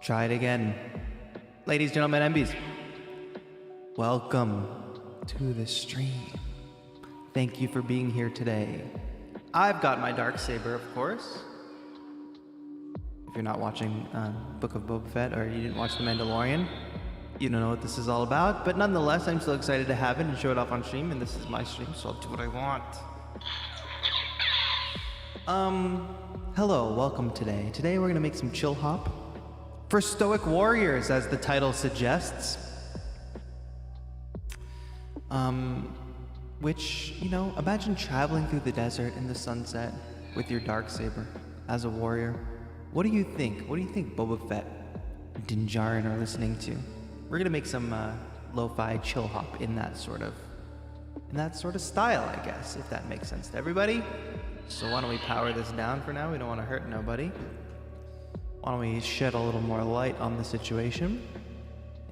Try it again. Ladies, gentlemen, MBs, welcome to the stream. Thank you for being here today. I've got my darksaber, of course. If you're not watching Book of Boba Fett or you didn't watch The Mandalorian, you don't know what this is all about. But nonetheless, I'm still excited to have it and show it off on stream, and this is my stream, so I'll do what I want. Hello, welcome today. Today we're gonna make some chill hop for stoic warriors, as the title suggests. Which, you know, imagine traveling through the desert in the sunset with your darksaber as a warrior. What do you think? What do you think Boba Fett and Din Djarin are listening to? We're gonna make some lo-fi chill hop in that sort of style, I guess, if that makes sense to everybody. So why don't we power this down for now? We don't want to hurt nobody. Why don't we shed a little more light on the situation?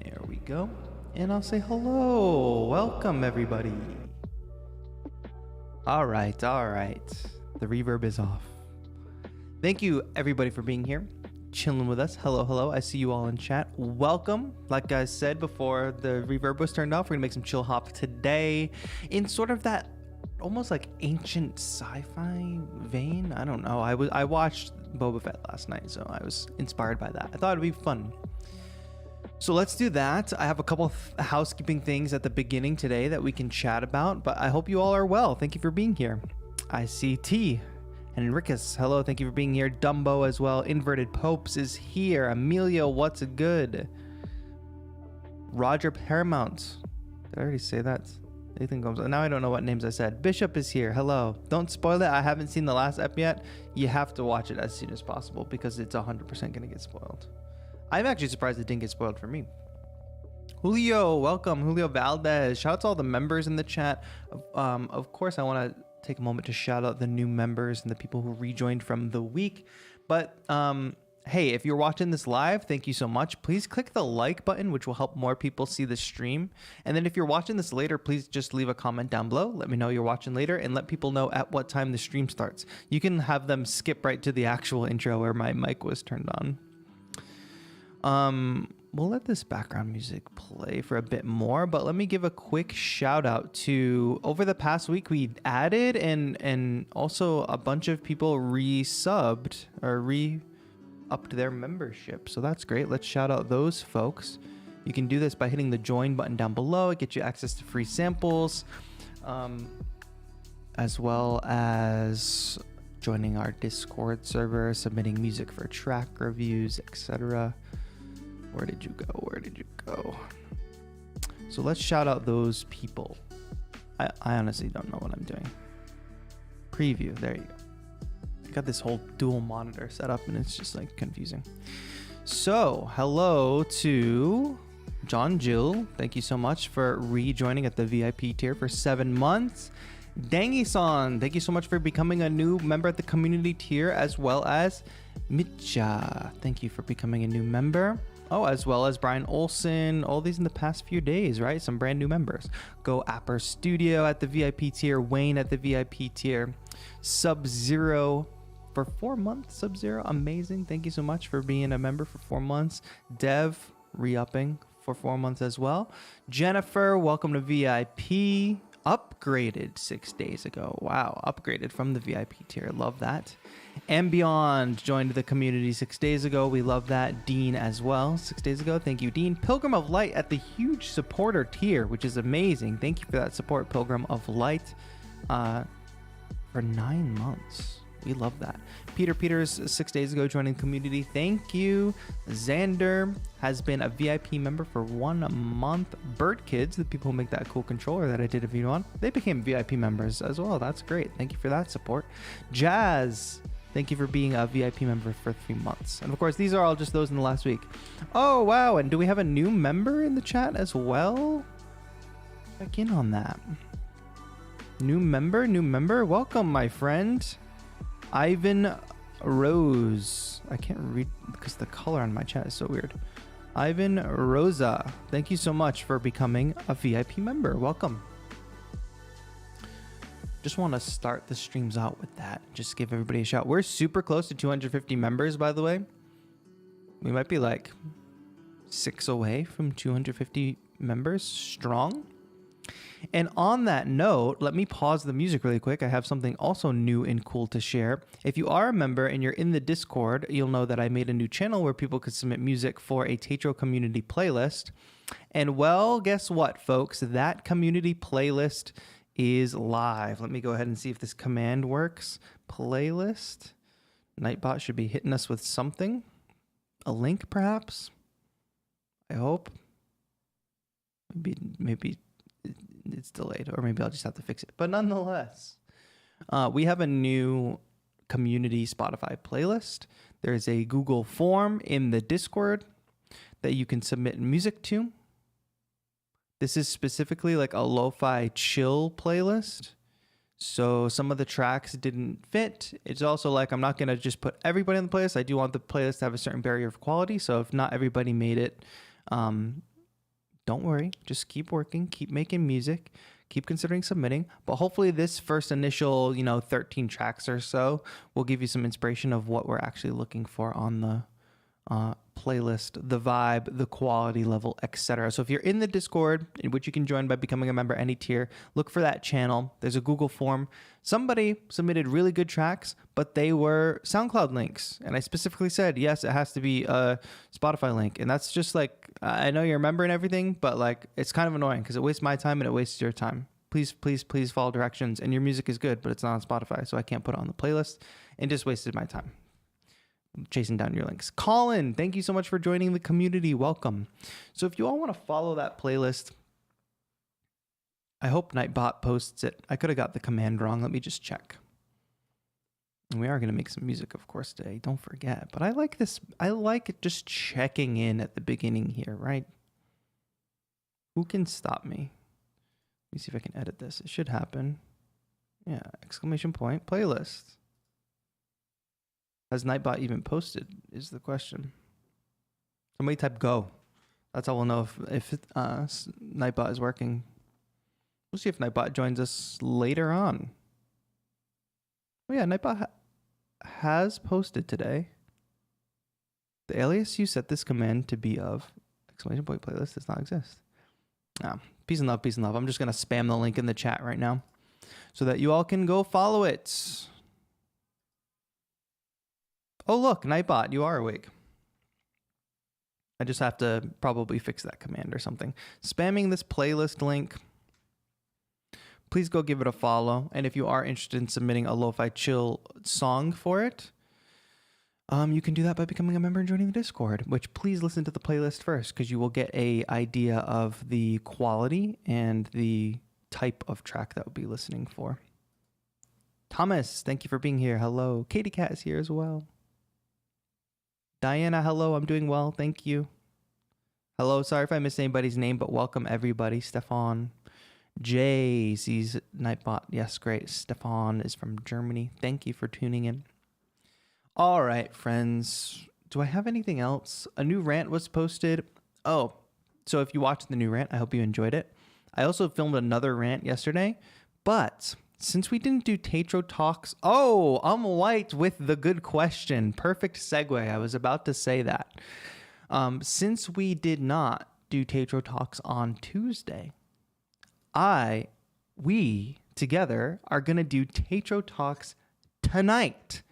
There we go. And I'll say hello. Welcome, everybody. All right. The reverb is off. Thank you, everybody, for being here, chilling with us. Hello. I see you all in chat. Welcome. Like I said before the reverb was turned off, we're gonna make some chill hop today in sort of that almost like ancient sci-fi vein. I don't know. I watched Boba Fett last night, so I was inspired by that. I thought it'd be fun. So let's do that. I have a couple of housekeeping things at the beginning today that we can chat about, but I hope you all are well. Thank you for being here. I see T and Enriquez. Hello, thank you for being here. Dumbo as well. Inverted Popes is here. Emilio, what's good? Roger Paramount. Did I already say that? Nathan Gomes. Now I don't know what names I said. Bishop is here. Hello. Don't spoil it. I haven't seen the last ep yet. You have to watch it as soon as possible because it's 100% going to get spoiled. I'm actually surprised it didn't get spoiled for me. Julio, welcome. Julio Valdez. Shout out to all the members in the chat. Of course, I want to take a moment to shout out the new members and the people who rejoined from the week. But hey, if you're watching this live, thank you so much. Please click the like button, which will help more people see the stream. And then if you're watching this later, please just leave a comment down below. Let me know you're watching later and let people know at what time the stream starts. You can have them skip right to the actual intro where my mic was turned on. We'll let this background music play for a bit more, but let me give a quick shout out to, over the past week, we added and also a bunch of people resubbed or upped their membership. So that's great. Let's shout out those folks. You can do this by hitting the join button down below. It gets you access to free samples, as well as joining our Discord server, submitting music for track reviews, etc. Where did you go? So let's shout out those people. I honestly don't know what I'm doing. Preview, there you go. I got this whole dual monitor set up and it's just like confusing. So hello to John Jill. Thank you so much for rejoining at the VIP tier for 7 months. Dangi-san, thank you so much for becoming a new member at the community tier, as well as Mitcha. Thank you for becoming a new member. Oh, as well as Brian Olson, all these in the past few days, right? Some brand new members. Go Apper Studio at the VIP tier, Wayne at the VIP tier, Sub-Zero for 4 months. Sub-Zero, amazing. Thank you so much for being a member for 4 months. Dev, re-upping for 4 months as well. Jennifer, welcome to VIP. Upgraded 6 days ago. Wow, upgraded from the VIP tier. Love that. And Beyond joined the community 6 days ago. We love that. Dean as well, 6 days ago. Thank you, Dean. Pilgrim of Light at the huge supporter tier, which is amazing. Thank you for that support, Pilgrim of Light, for 9 months. We love that. Peter Peters 6 days ago joining the community. Thank you. Xander has been a VIP member for 1 month. Bird Kids, the people who make that cool controller that I did a video on, they became VIP members as well. That's great. Thank you for that support. Jazz, thank you for being a VIP member for 3 months. And of course, these are all just those in the last week. Oh, wow. And do we have a new member in the chat as well? Check in on that. New member. Welcome, my friend. Ivan Rose. I can't read because the color on my chat is so weird. Ivan Rosa, thank you so much for becoming a VIP member. Welcome. Just want to start the streams out with that. Just give everybody a shout. We're super close to 250 members, by the way. We might be like 6 away from 250 members strong. And on that note, let me pause the music really quick. I have something also new and cool to share. If you are a member and you're in the Discord, you'll know that I made a new channel where people could submit music for a TAETRO community playlist. And well, guess what, folks? That community playlist is live. Let me go ahead and see if this command works. Playlist. Nightbot should be hitting us with something. A link, perhaps? I hope. Maybe it's delayed, or maybe I'll just have to fix it. But nonetheless, we have a new community Spotify playlist. There's a Google form in the Discord that you can submit music to. This is specifically like a lo-fi chill playlist. So some of the tracks didn't fit. It's also like I'm not going to just put everybody on the playlist. I do want the playlist to have a certain barrier of quality. So if not everybody made it, don't worry. Just keep working, keep making music, keep considering submitting. But hopefully this first initial, 13 tracks or so will give you some inspiration of what we're actually looking for on the playlist, the vibe, the quality level, etc. So if you're in the Discord, in which you can join by becoming a member any tier, look for that channel. There's a Google form. Somebody submitted really good tracks, but they were SoundCloud links. And I specifically said, yes, it has to be a Spotify link. And that's just like, I know you're a member and everything, but like, it's kind of annoying because it wastes my time and it wastes your time. Please, please, please follow directions. And your music is good, but it's not on Spotify, so I can't put it on the playlist. It just wasted my time chasing down your links. Colin, thank you so much for joining the community. Welcome. So if you all want to follow that playlist, I hope Nightbot posts it. I could have got the command wrong. Let me just check. And we are going to make some music, of course, today. Don't forget. But I like this. I like just checking in at the beginning here, right? Who can stop me? Let me see if I can edit this. It should happen. Yeah, exclamation point, playlist. Has Nightbot even posted is the question. Somebody type go. That's how we'll know if Nightbot is working. We'll see if Nightbot joins us later on. Oh yeah, Nightbot has posted today. The alias you set this command to be of exclamation point playlist does not exist. Peace and love, peace and love. I'm just going to spam the link in the chat right now so that you all can go follow it. Oh, look, Nightbot, you are awake. I just have to probably fix that command or something. Spamming this playlist link. Please go give it a follow. And if you are interested in submitting a lo-fi chill song for it, you can do that by becoming a member and joining the Discord, which please listen to the playlist first because you will get an idea of the quality and the type of track that we'll be listening for. Thomas, thank you for being here. Hello. Katie Cat is here as well. Diana, hello. I'm doing well. Thank you. Hello. Sorry if I missed anybody's name, but welcome everybody. Stefan. Jay sees Nightbot. Yes, great. Stefan is from Germany. Thank you for tuning in. All right, friends. Do I have anything else? A new rant was posted. Oh, so if you watched the new rant, I hope you enjoyed it. I also filmed another rant yesterday, but since we didn't do TAETRO talks, I'm white with the good question. Perfect segue. I was about to say that. Since we did not do TAETRO talks on Tuesday, we together are going to do TAETRO talks tonight.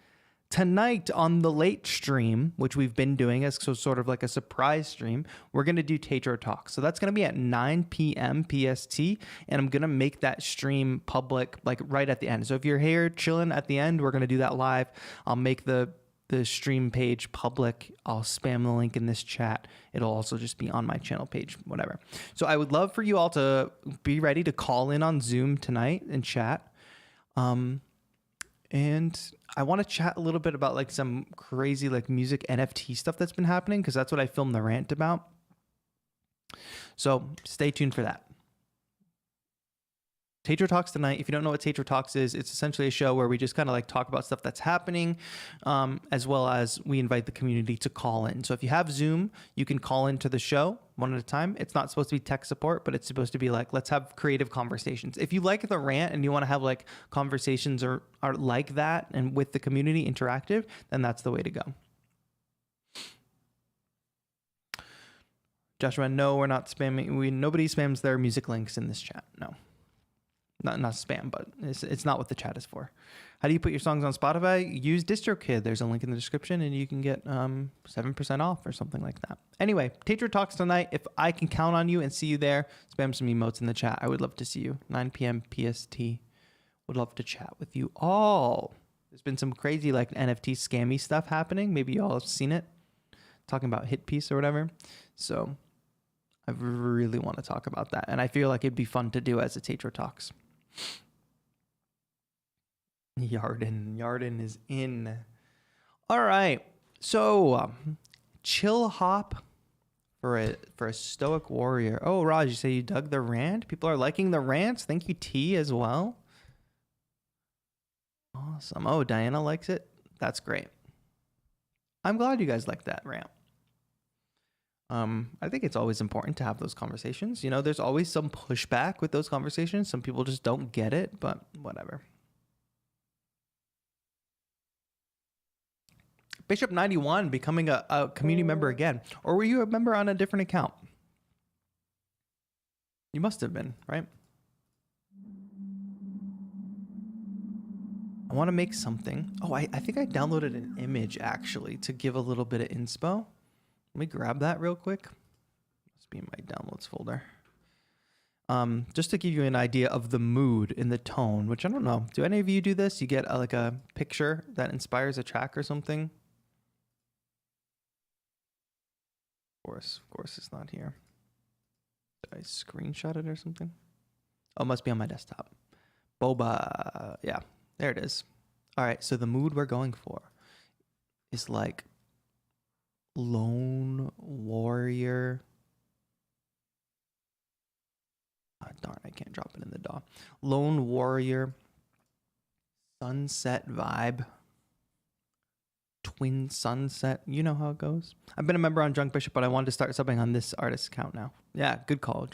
Tonight on the late stream, which we've been doing as sort of like a surprise stream, we're going to do TAETRO talks. So that's going to be at 9 p.m. PST, and I'm going to make that stream public like right at the end. So if you're here chilling at the end, we're going to do that live. I'll make the stream page public. I'll spam the link in this chat. It'll also just be on my channel page, whatever. So I would love for you all to be ready to call in on Zoom tonight and chat. And I want to chat a little bit about like some crazy like music NFT stuff that's been happening because that's what I filmed the rant about. So stay tuned for that. TAETRO Talks tonight. If you don't know what TAETRO Talks is, it's essentially a show where we just kind of like talk about stuff that's happening, as well as we invite the community to call in. So if you have Zoom, you can call into the show one at a time. It's not supposed to be tech support, but it's supposed to be like, let's have creative conversations. If you like the rant and you want to have like conversations or like that and with the community interactive, then that's the way to go. Joshua, no, we're not spamming. Nobody spams their music links in this chat. No. Not spam, but it's not what the chat is for. How do you put your songs on Spotify? Use DistroKid. There's a link in the description, and you can get 7% off or something like that. Anyway, TAETRO Talks tonight. If I can count on you and see you there, spam some emotes in the chat. I would love to see you. 9 p.m. PST. Would love to chat with you all. There's been some crazy like NFT scammy stuff happening. Maybe you all have seen it. Talking about Hit Piece or whatever. So I really want to talk about that. And I feel like it'd be fun to do as a TAETRO Talks. Yarden is in. All right. So, chillhop for a stoic warrior. Oh, Raj, you say you dug the rant? People are liking the rants. Thank you, T, as well. Awesome. Oh, Diana likes it. That's great. I'm glad you guys like that rant. I think it's always important to have those conversations. You know, there's always some pushback with those conversations. Some people just don't get it, but whatever. Bishop 91 becoming a community member again. Or were you a member on a different account? You must have been, right? I want to make something. Oh, I think I downloaded an image actually to give a little bit of inspo. Let me grab that real quick. Must be in my downloads folder. Just to give you an idea of the mood and the tone, which I don't know. Do any of you do this? You get like a picture that inspires a track or something? Of course it's not here. Did I screenshot it or something? Oh, it must be on my desktop. Boba. Yeah, there it is. All right, so the mood we're going for is like lone warrior. Oh, darn, I can't drop it in the DAW. Lone warrior, sunset vibe, twin sunset. You know how it goes. I've been a member on Drunk Bishop, but I wanted to start subbing on this artist account now. Yeah, good call,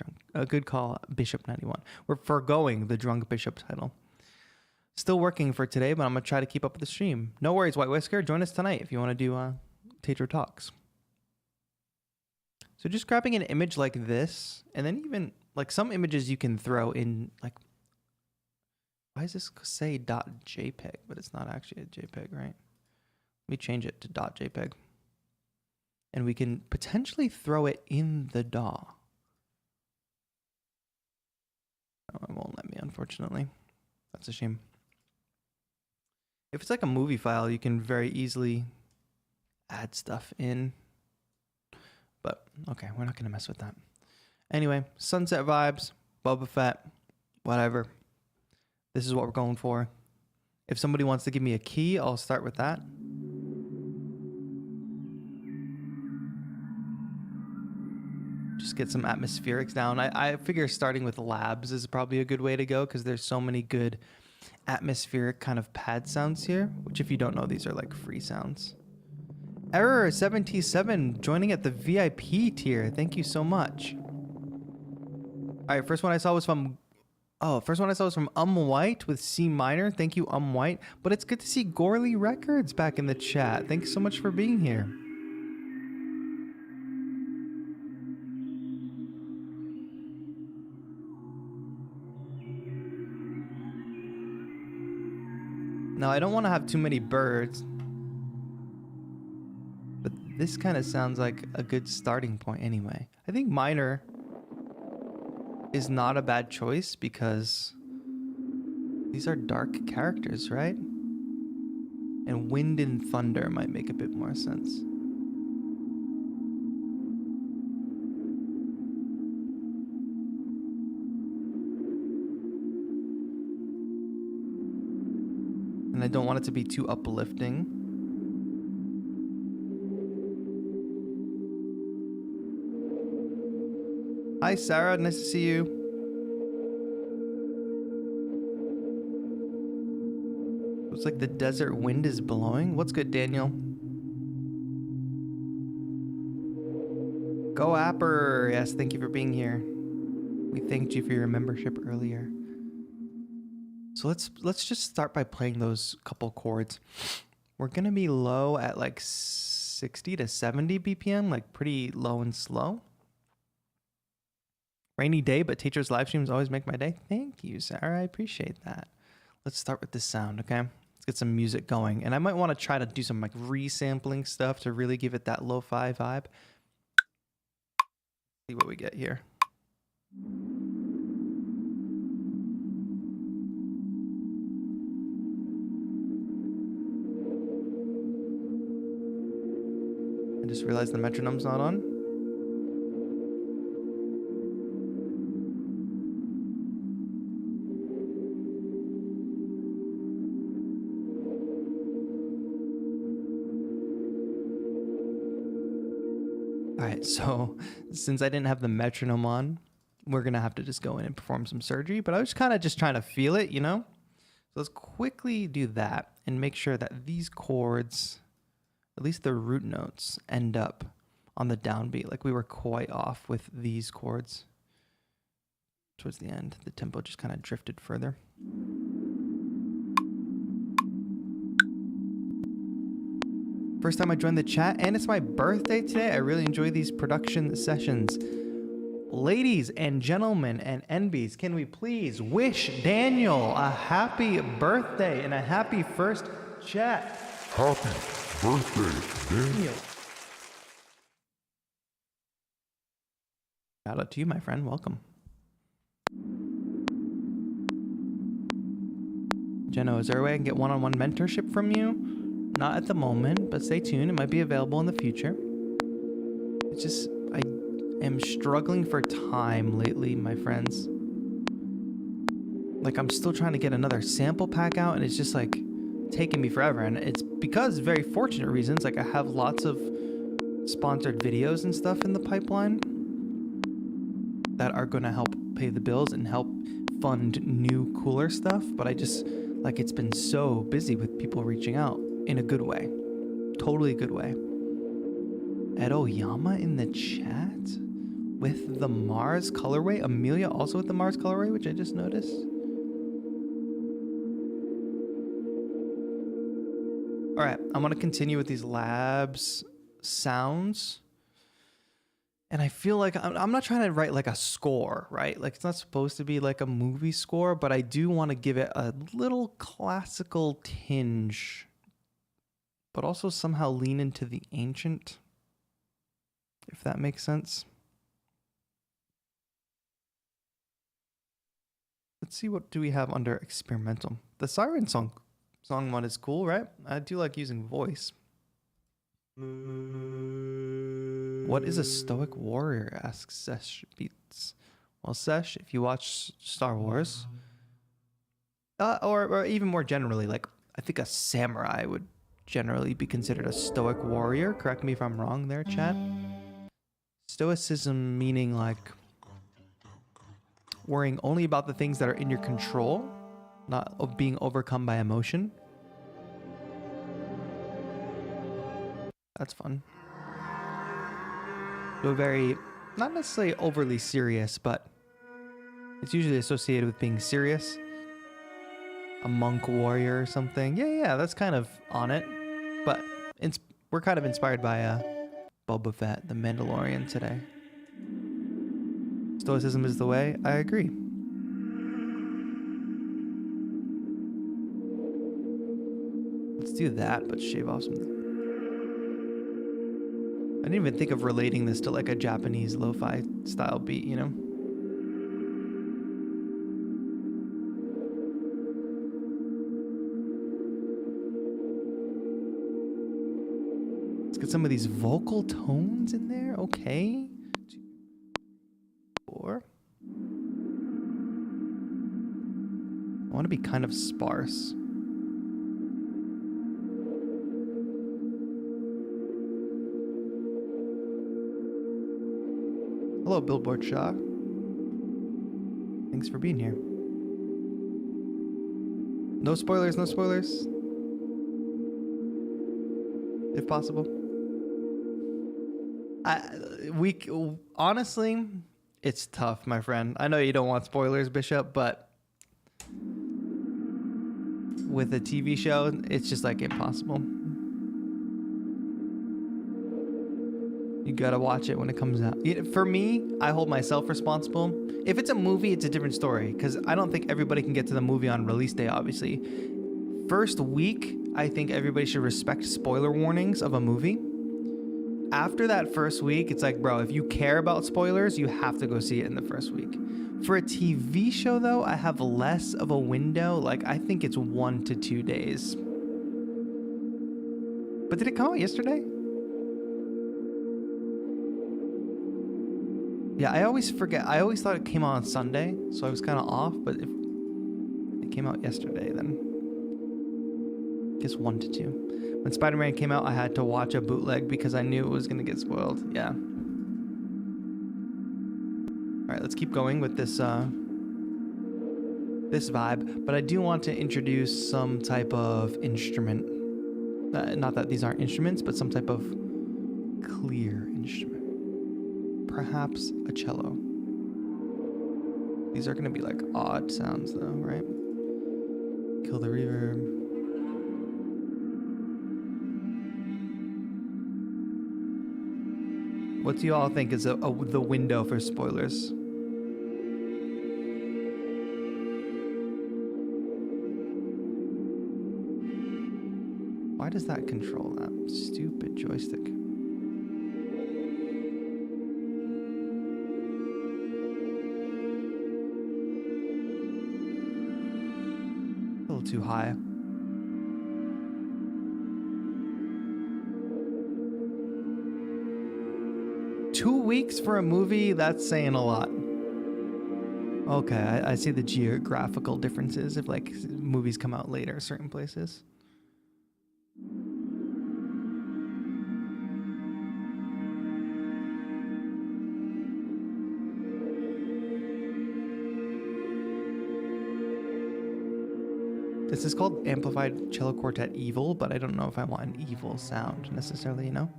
good call, Bishop 91. We're foregoing the Drunk Bishop title. Still working for today, but I'm going to try to keep up with the stream. No worries, White Whisker. Join us tonight if you want to do TAETRO Talks. So just grabbing an image like this, and then even like some images you can throw in, like, why does this say .jpeg, but it's not actually a JPEG, right? Let me change it to .jpeg. And we can potentially throw it in the DAW. Oh, it won't let me, unfortunately. That's a shame. If it's like a movie file, you can very easily add stuff in. But, okay, we're not going to mess with that. Anyway, sunset vibes, Boba Fett, whatever. This is what we're going for. If somebody wants to give me a key, I'll start with that. Just get some atmospherics down. I figure starting with labs is probably a good way to go because there's so many good atmospheric kind of pad sounds here, which if you don't know, these are like free sounds. Error 77 joining at the VIP tier. Thank you so much. All right, first one I saw was from White with C minor. Thank you, White. But it's good to see Gorley Records back in the chat. Thanks so much for being here. Now, I don't want to have too many birds, but this kind of sounds like a good starting point anyway. I think minor is not a bad choice because these are dark characters, right? And wind and thunder might make a bit more sense. And I don't want it to be too uplifting. Hi, Sarah. Nice to see you. Looks like the desert wind is blowing. What's good, Daniel? Go Apper. Yes, thank you for being here. We thanked you for your membership earlier. So let's just start by playing those couple chords. We're going to be low at like 60 to 70 BPM, like pretty low and slow. Rainy day, but teachers' live streams always make my day. Thank you, Sarah. I appreciate that. Let's start with this sound, okay? Let's get some music going. And I might want to try to do some like resampling stuff to really give it that lo-fi vibe. See what we get here. I just realized the metronome's not on. So since I didn't have the metronome on, we're going to have to just go in and perform some surgery. But I was kind of just trying to feel it, you know? So let's quickly do that and make sure that these chords, at least the root notes, end up on the downbeat. Like we were quite off with these chords. Towards the end, the tempo just kind of drifted further. First time I joined the chat, and it's my birthday today. I really enjoy these production sessions. Ladies and gentlemen and NBs, can we please wish Daniel a happy birthday and a happy first chat? Happy birthday, Daniel. Shout out to you, my friend. Welcome. Jenno, is there a way I can get one-on-one mentorship from you? Not at the moment, but stay tuned. It might be available in the future. It's just, I am struggling for time lately, my friends. Like, I'm still trying to get another sample pack out, and it's just, like, taking me forever. And it's because very fortunate reasons. Like, I have lots of sponsored videos and stuff in the pipeline that are going to help pay the bills and help fund new, cooler stuff. But I just, like, it's been so busy with people reaching out. In a good way. Totally good way. Edo Yama in the chat with the Mars colorway. Amelia also with the Mars colorway, which I just noticed. All right, I'm going to continue with these labs sounds. And I feel like I'm not trying to write like a score, right? Like it's not supposed to be like a movie score, but I do want to give it a little classical tinge, but also somehow lean into the ancient, if that makes sense. Let's see, what do we have under experimental? The siren song one is cool, right? I do like using voice. What is a stoic warrior? Asks Sesh Beats. Well, Sesh, if you watch Star Wars, or even more generally, like I think a samurai would generally be considered a stoic warrior. Correct me if I'm wrong there, chat. Stoicism meaning like worrying only about the things that are in your control, not of being overcome by emotion. That's fun. So very, not necessarily overly serious, but it's usually associated with being serious. A monk warrior or something. Yeah, that's kind of on it. But we're kind of inspired by Boba Fett, the Mandalorian today. Stoicism is the way. I agree. Let's do that, but shave off some. I didn't even think of relating this to like a Japanese lo-fi style beat, you know? Let's get some of these vocal tones in there. Okay. 2, 4. I want to be kind of sparse. Hello, Billboard Shaw. Thanks for being here. No spoilers, no spoilers. If possible. Honestly, it's tough, my friend. I know you don't want spoilers, Bishop, but with a TV show, it's just like impossible. You gotta watch it when it comes out. For me, I hold myself responsible. If it's a movie, it's a different story, because I don't think everybody can get to the movie on release day, obviously. First week, I think everybody should respect spoiler warnings of a movie. After that first week, it's like, bro, if you care about spoilers, you have to go see it in the first week. For a TV show, though, I have less of a window. Like, I think it's 1 to 2 days. But did it come out yesterday? Yeah, I always forget. I always thought it came out on Sunday, so I was kind of off. But if it came out yesterday, then I guess 1 to 2. When Spider-Man came out, I had to watch a bootleg because I knew it was going to get spoiled. Yeah. right, let's keep going with this this vibe, but I do want to introduce some type of instrument. Not that these aren't instruments, but some type of clear instrument. Perhaps a cello. These are going to be like odd sounds though, right? Kill the reverb. What do you all think is the window for spoilers? Why does that control that stupid joystick? A little too high. Two weeks for a movie? That's saying a lot. Okay, I see the geographical differences if like movies come out later certain places. This is called Amplified Cello Quartet Evil, but I don't know if I want an evil sound necessarily, you know?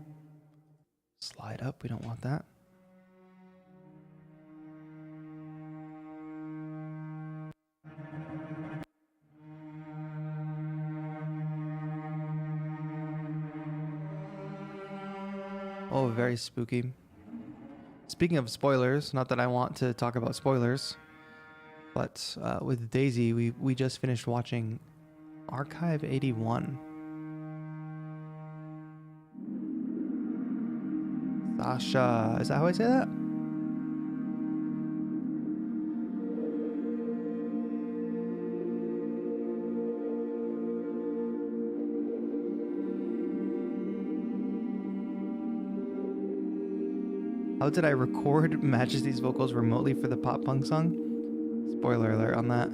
Slide up, we don't want that. Oh, very spooky. Speaking of spoilers, not that I want to talk about spoilers, but with Daisy, we just finished watching Archive 81. Sasha, is that how I say that? How did I record Majesty's vocals remotely for the pop punk song? Spoiler alert on that.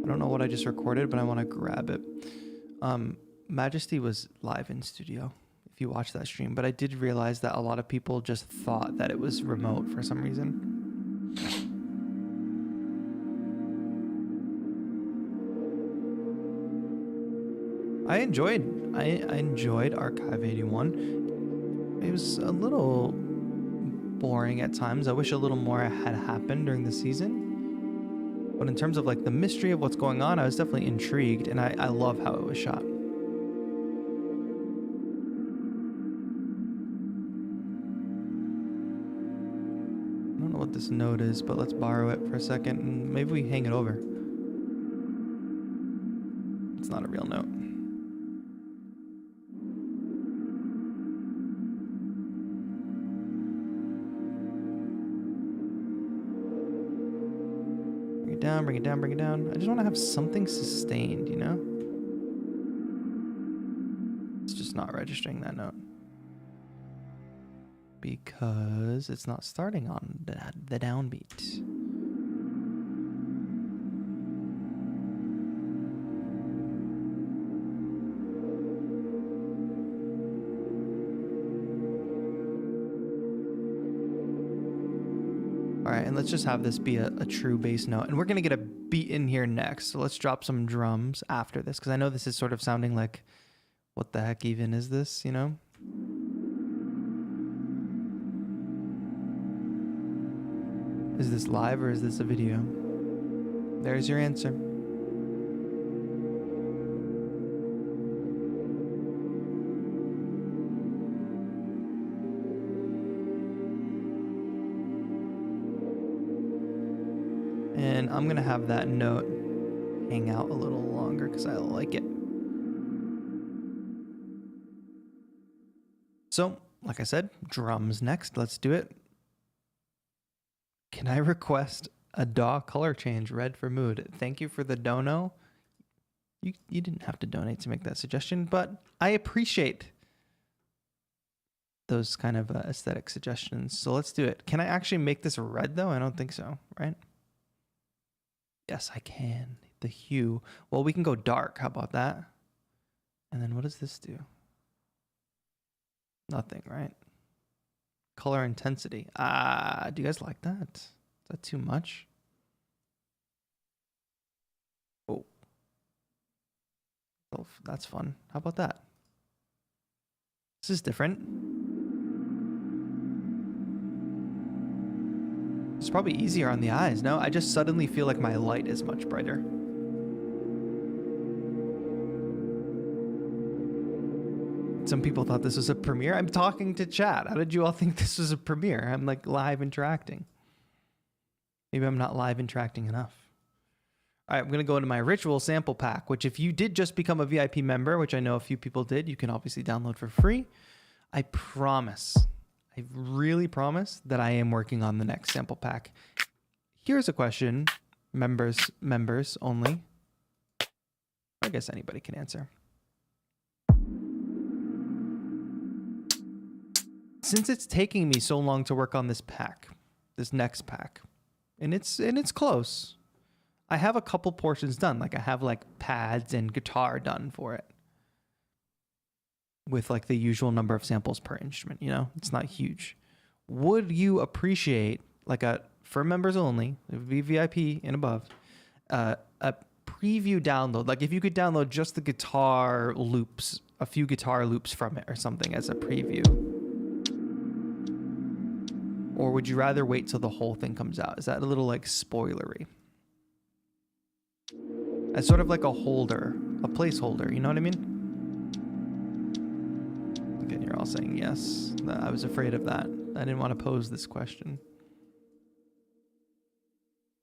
I don't know what I just recorded, but I want to grab it. Majesty was live in studio, if you watch that stream, but I did realize that a lot of people just thought that it was remote for some reason. I enjoyed Archive 81. It was a little boring at times. I wish a little more had happened during the season. But in terms of like the mystery of what's going on, I was definitely intrigued, and I love how it was shot. I don't know what this note is, but let's borrow it for a second, and maybe we hang it over. It's not a real note. Bring it down, bring it down. I just want to have something sustained, you know? It's just not registering that note. Because it's not starting on the downbeat. All right, and let's just have this be a true bass note. And we're going to get a beat in here next. So let's drop some drums after this, because I know this is sort of sounding like, what the heck even is this, you know? Is this live or is this a video? There's your answer. And I'm going to have that note hang out a little longer because I like it. So, like I said, drums next. Let's do it. Can I request a DAW color change, red for mood? Thank you for the dono. You didn't have to donate to make that suggestion, but I appreciate those kind of aesthetic suggestions. So let's do it. Can I actually make this red though? I don't think so, right? Yes, I can. The hue. Well, we can go dark. How about that? And then what does this do? Nothing, right? Color intensity. Do you guys like that? Is that too much? Oh, that's fun. How about that? This is different. It's probably easier on the eyes, no? I just suddenly feel like my light is much brighter. Some people thought this was a premiere. I'm talking to chat. How did you all think this was a premiere? I'm like live interacting. Maybe I'm not live interacting enough. All right, I'm going to go into my ritual sample pack, which if you did just become a VIP member, which I know a few people did, you can obviously download for free. I promise, I really promise that I am working on the next sample pack. Here's a question, members only. I guess anybody can answer. Since it's taking me so long to work on this pack, this next pack, and it's close. I have a couple portions done. Like I have like pads and guitar done for it. With like the usual number of samples per instrument, you know? It's not huge. Would you appreciate like for members only, it would be VIP and above, a preview download? Like if you could download just the guitar loops, a few guitar loops from it or something as a preview. Or would you rather wait till the whole thing comes out? Is that a little like spoilery? As sort of like a holder, a placeholder, you know what I mean? Again, you're all saying yes. I was afraid of that. I didn't want to pose this question.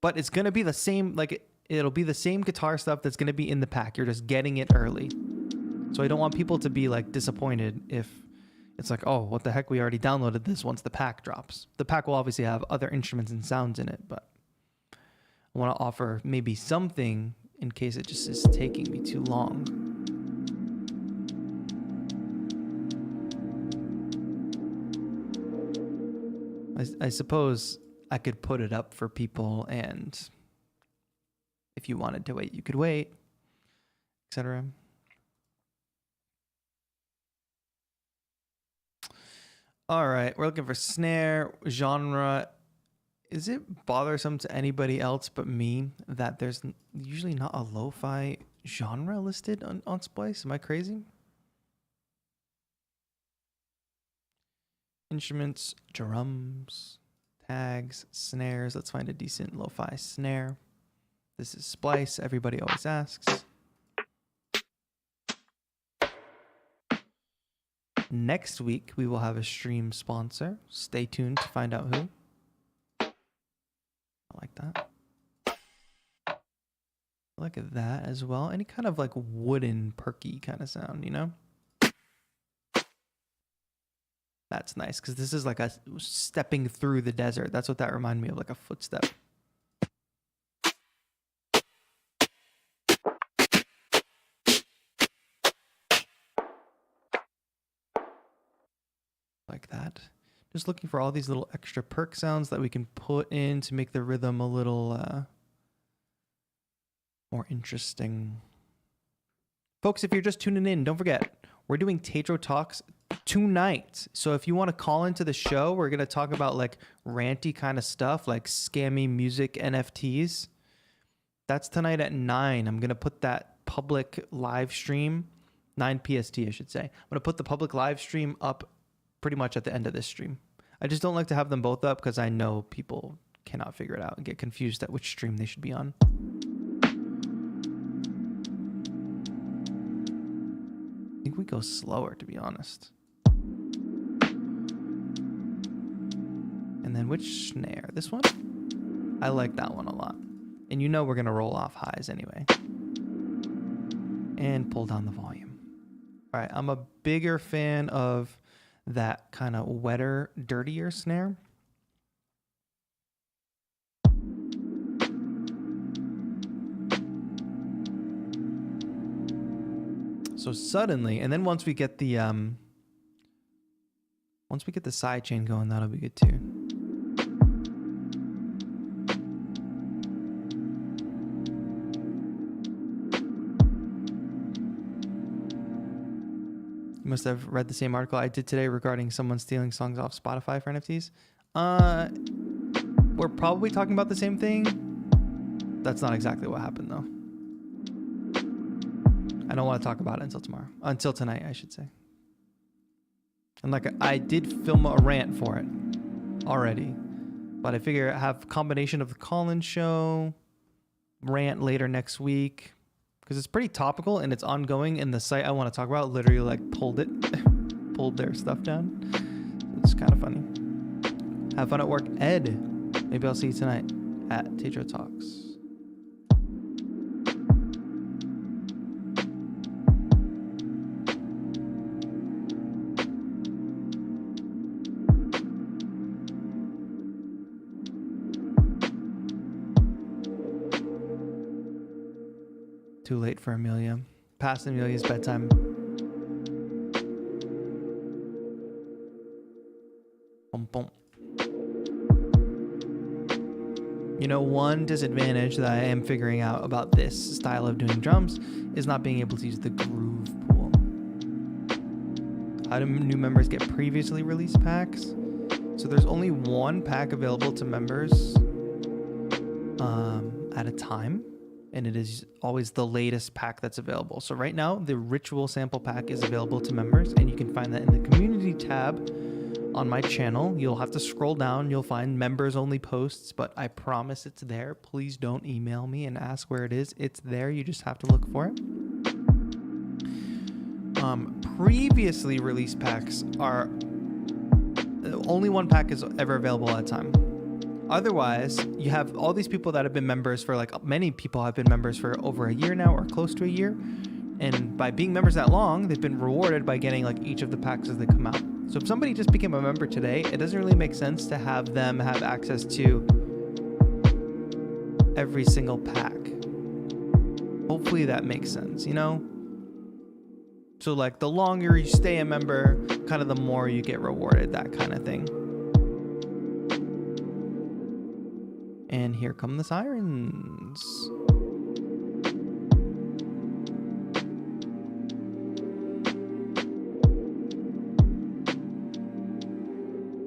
But it's going to be the same, like it'll be the same guitar stuff that's going to be in the pack. You're just getting it early. So I don't want people to be like disappointed if it's like, oh, what the heck? We already downloaded this once the pack drops. The pack will obviously have other instruments and sounds in it, but I want to offer maybe something in case it just is taking me too long. I suppose I could put it up for people, and if you wanted to wait, you could wait, etc. All right, we're looking for snare, genre. Is it bothersome to anybody else but me that there's usually not a lo-fi genre listed on Splice? Am I crazy? Instruments, drums, tags, snares. Let's find a decent lo-fi snare. This is Splice. Everybody always asks. Next week, we will have a stream sponsor. Stay tuned to find out who. I like that. I like that as well. Any kind of like wooden, perky kind of sound, you know? That's nice, because this is like a stepping through the desert. That's what that reminded me of, like a footstep. Like that. Just looking for all these little extra perk sounds that we can put in to make the rhythm a little more interesting. Folks, if you're just tuning in, don't forget, we're doing TAETRO Talks tonight. So if you want to call into the show, we're going to talk about like ranty kind of stuff, like scammy music NFTs. That's tonight at 9. I'm going to put that public live stream, 9 PST, I should say. I'm going to put the public live stream up pretty much at the end of this stream. I just don't like to have them both up because I know people cannot figure it out and get confused at which stream they should be on. I think we go slower, to be honest. And then which snare? This one? I like that one a lot. And you know we're going to roll off highs anyway. And pull down the volume. All right, I'm a bigger fan of that kind of wetter, dirtier snare. So suddenly, and then once we get the side chain going, that'll be good too. You must have read the same article I did today regarding someone stealing songs off Spotify for NFTs. We're probably talking about the same thing. That's not exactly what happened though. I don't want to talk about it until tomorrow. Until tonight, I should say. And like I did film a rant for it already. But I figure I have a combination of the call-in show, rant later next week. Because it's pretty topical and it's ongoing, and the site I want to talk about literally like pulled their stuff down. It's kind of funny. Have fun at work, Ed. Maybe I'll see you tonight at TAETRO Talks. Too late for Amelia. Past Amelia's bedtime. Boom, boom. You know, one disadvantage that I am figuring out about this style of doing drums is not being able to use the groove pool. How do new members get previously released packs? So there's only one pack available to members at a time. And it is always the latest pack that's available. So right now, the ritual sample pack is available to members, and you can find that in the community tab on my channel. You'll have to scroll down. You'll find members only posts, but I promise it's there. Please don't email me and ask where it is. It's there. You just have to look for it. Previously released packs are only one pack is ever available at a time. Otherwise, you have all these people that have been members for many people have been members for over a year now or close to a year. And by being members that long, they've been rewarded by getting each of the packs as they come out. So if somebody just became a member today, it doesn't really make sense to have them have access to every single pack. Hopefully that makes sense, you know? So the longer you stay a member, kind of the more you get rewarded, that kind of thing. And here come the sirens.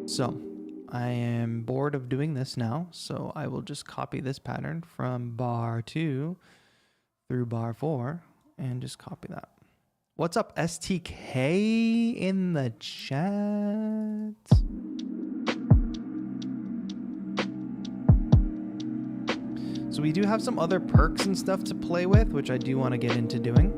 So I am bored of doing this now, so I will just copy this pattern from bar 2 through bar 4 and just copy that. What's up, STK in the chat? So we do have some other perks and stuff to play with, which I do want to get into doing.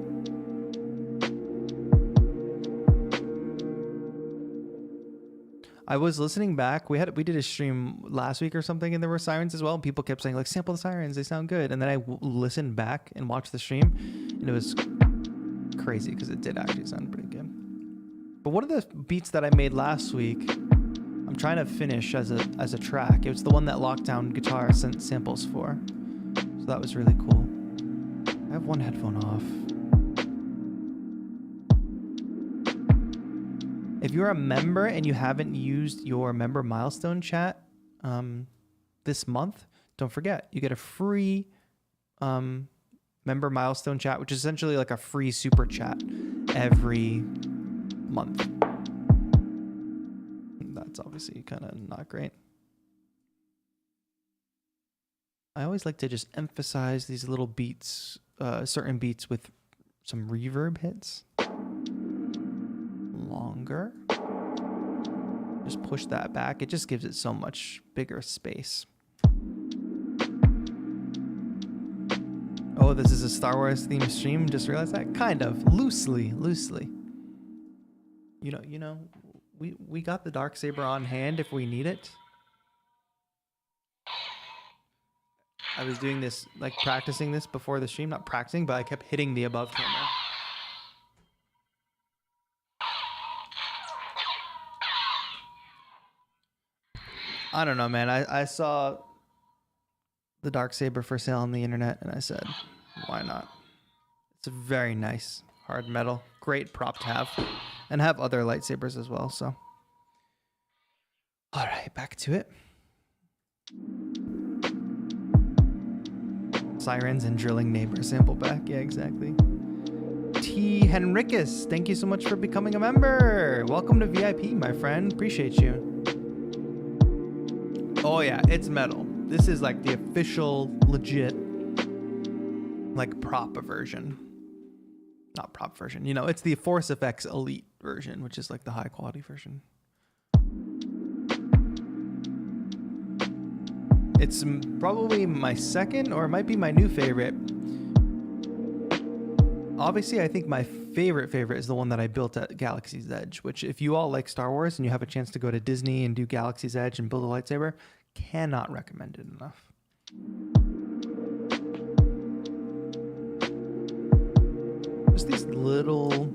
I was listening back. We did a stream last week or something, and there were sirens as well. And people kept saying sample the sirens, they sound good. And then I listened back and watched the stream, and it was crazy because it did actually sound pretty good. But one of the beats that I made last week, I'm trying to finish as a track. It was the one that Lockdown Guitar sent samples for. So that was really cool. I have one headphone off. If you're a member and you haven't used your member milestone chat this month, don't forget, you get a free member milestone chat, which is essentially like a free super chat every month. That's obviously kind of not great. I always like to just emphasize these little beats, certain beats with some reverb hits. Longer. Just push that back. It just gives it so much bigger space. Oh, this is a Star Wars themed stream. Just realized that. Kind of loosely. You know, we got the darksaber on hand if we need it. I was doing this, practicing this before the stream. Not practicing, but I kept hitting the above camera. I don't know, man. I saw the darksaber for sale on the internet, and I said, why not? It's a very nice hard metal. Great prop to have. And have other lightsabers as well, so. All right, back to it. Sirens and drilling neighbor sample back. Yeah, exactly. T. Henricus, thank you so much for becoming a member. Welcome to VIP, my friend. Appreciate you. Oh yeah, it's metal. This is like the official, legit, like prop version. Not prop version. You know, it's the Force FX Elite version, which is like the high quality version. It's probably my second, or it might be my new favorite. Obviously, I think my favorite is the one that I built at Galaxy's Edge, which if you all like Star Wars and you have a chance to go to Disney and do Galaxy's Edge and build a lightsaber, cannot recommend it enough. Just these little...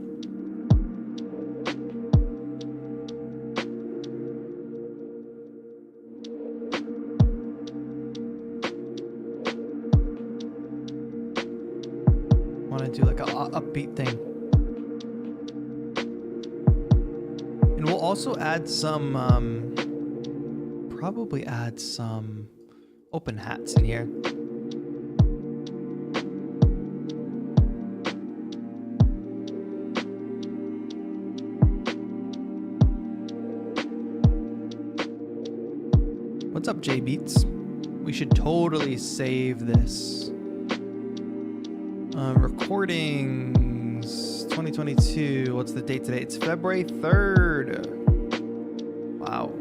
do like a upbeat thing. And we'll also add some probably add some open hats in here. What's up, J Beats? We should totally save this. Recordings 2022. What's the date today? It's February 3rd. Wow.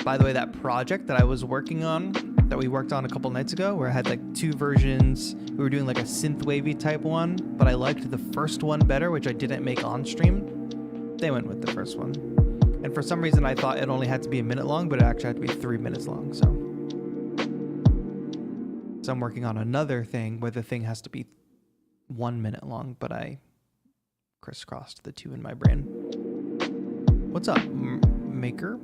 By the way, that project that I was working on, that we worked on a couple nights ago, where I had like two versions. We were doing like a synth wavy type one, but I liked the first one better, which I didn't make on stream. They went with the first one. And for some reason, I thought it only had to be a minute long, but it actually had to be 3 minutes long. So I'm working on another thing where the thing has to be 1 minute long, but I crisscrossed the two in my brain. What's up, Maker?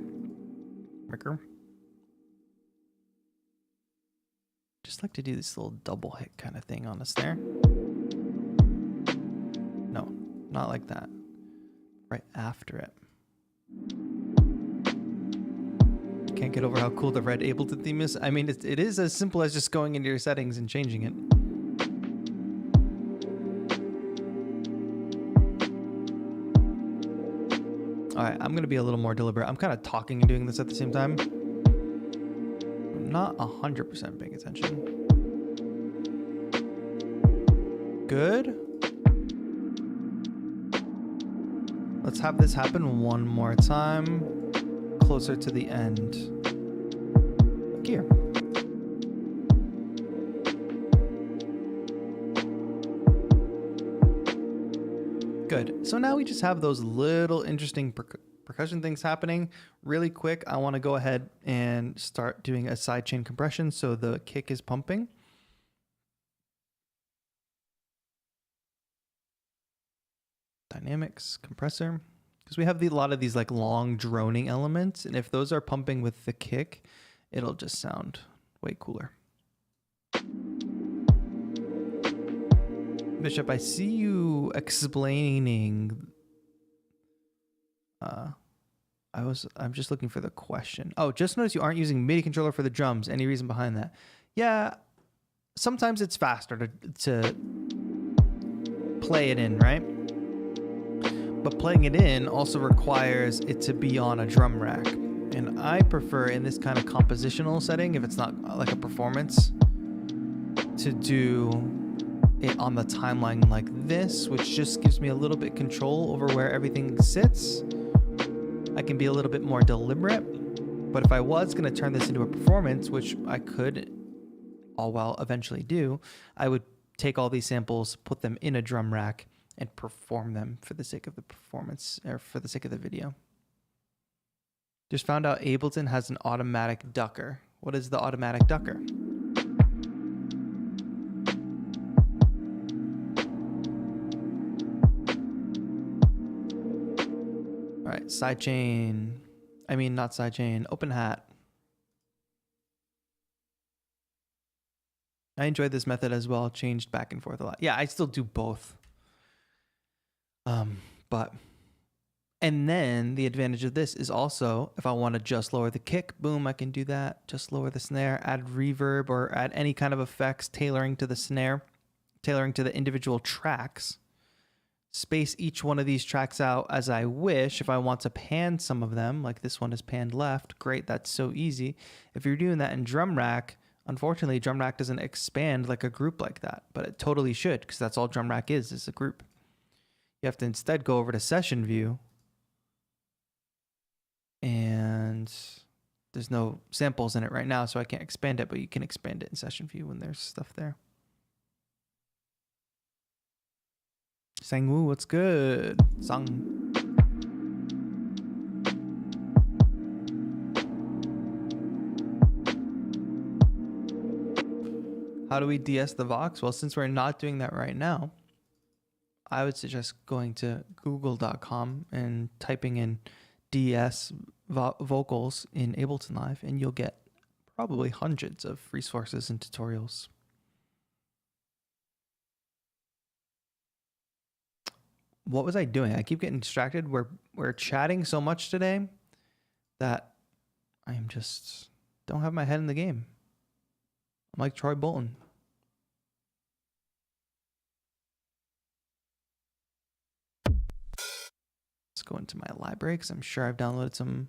Just like to do this little double hit kind of thing on the snare. No, not like that. Right after it. Can't get over how cool the red Ableton theme is. I mean, it is as simple as just going into your settings and changing it. All right, I'm gonna be a little more deliberate. I'm kind of talking and doing this at the same time. I'm not 100% paying attention. Good. Let's have this happen one more time. Closer to the end. Look here. Good. So now we just have those little interesting percussion things happening. Really quick, I want to go ahead and start doing a sidechain compression so the kick is pumping. Dynamics, compressor. Because we have a lot of these like long droning elements, and if those are pumping with the kick, it'll just sound way cooler. Bishop, I see you explaining. I'm just looking for the question. Oh, just notice you aren't using MIDI controller for the drums. Any reason behind that? Yeah, sometimes it's faster to play it in, right? But playing it in also requires it to be on a drum rack. And I prefer in this kind of compositional setting, if it's not like a performance, to do it on the timeline like this, which just gives me a little bit control over where everything sits. I can be a little bit more deliberate. But if I was going to turn this into a performance, which I could all well eventually do, I would take all these samples, put them in a drum rack, and perform them for the sake of the performance, or for the sake of the video. Just found out Ableton has an automatic ducker. What is the automatic ducker? All right, sidechain. I mean, not sidechain, open hat. I enjoyed this method as well. Changed back and forth a lot. Yeah, I still do both. But and then the advantage of this is also if I want to just lower the kick, boom, I can do that. Just lower the snare, add reverb or add any kind of effects, tailoring to the snare, tailoring to the individual tracks. Space each one of these tracks out as I wish. If I want to pan some of them, like this one is panned left, great, that's so easy. If you're doing that in drum rack, unfortunately, drum rack doesn't expand like a group like that, but it totally should because that's all drum rack is a group. You have to instead go over to session view, and there's no samples in it right now, so I can't expand it, but you can expand it in session view when there's stuff there. Sangwoo, what's good? Sang. How do we DS the Vox? Well, since we're not doing that right now, I would suggest going to google.com and typing in DS vocals in Ableton Live, and you'll get probably hundreds of resources and tutorials. What was I doing? I keep getting distracted. We're chatting so much today that I am just don't have my head in the game. I'm like Troy Bolton. Let's go into my library because I'm sure I've downloaded some.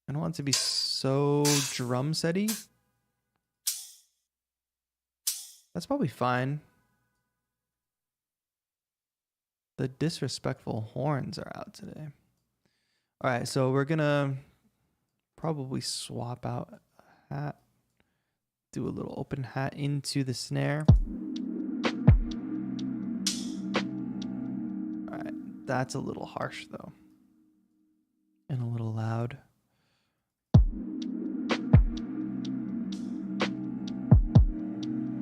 I don't want it to be so drum setty. That's probably fine. The disrespectful horns are out today. All right, so we're gonna probably swap out a hat. Do a little open hat into the snare. All right, that's a little harsh though. And a little loud.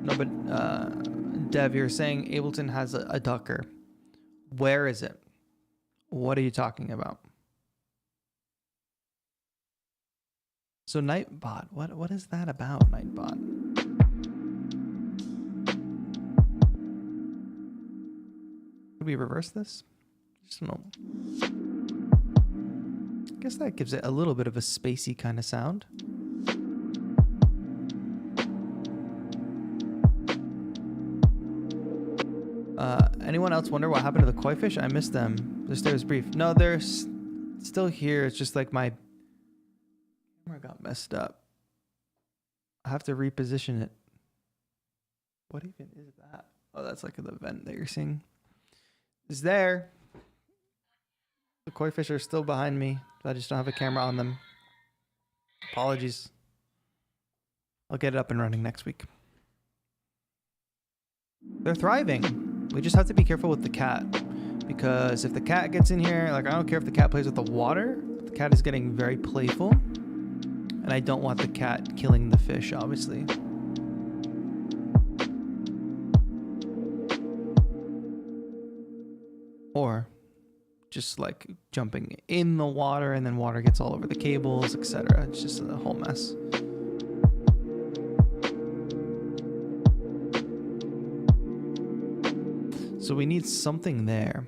No, but Dev, you're saying Ableton has a ducker. Where is it? What are you talking about? So Nightbot, what is that about, Nightbot? Could we reverse this? Just don't know. I guess that gives it a little bit of a spacey kind of sound. Anyone else wonder what happened to the koi fish? I missed them. The stay was brief. No, they're still here. It's just like my camera got messed up. I have to reposition it. What even is that? Oh, that's like the vent that you're seeing. It's there. The koi fish are still behind me. So I just don't have a camera on them. Apologies. I'll get it up and running next week. They're thriving. We just have to be careful with the cat, because if the cat gets in here, like I don't care if the cat plays with the water, the cat is getting very playful, and I don't want the cat killing the fish, obviously. Or just like jumping in the water and then water gets all over the cables, etc. It's just a whole mess. So we need something there.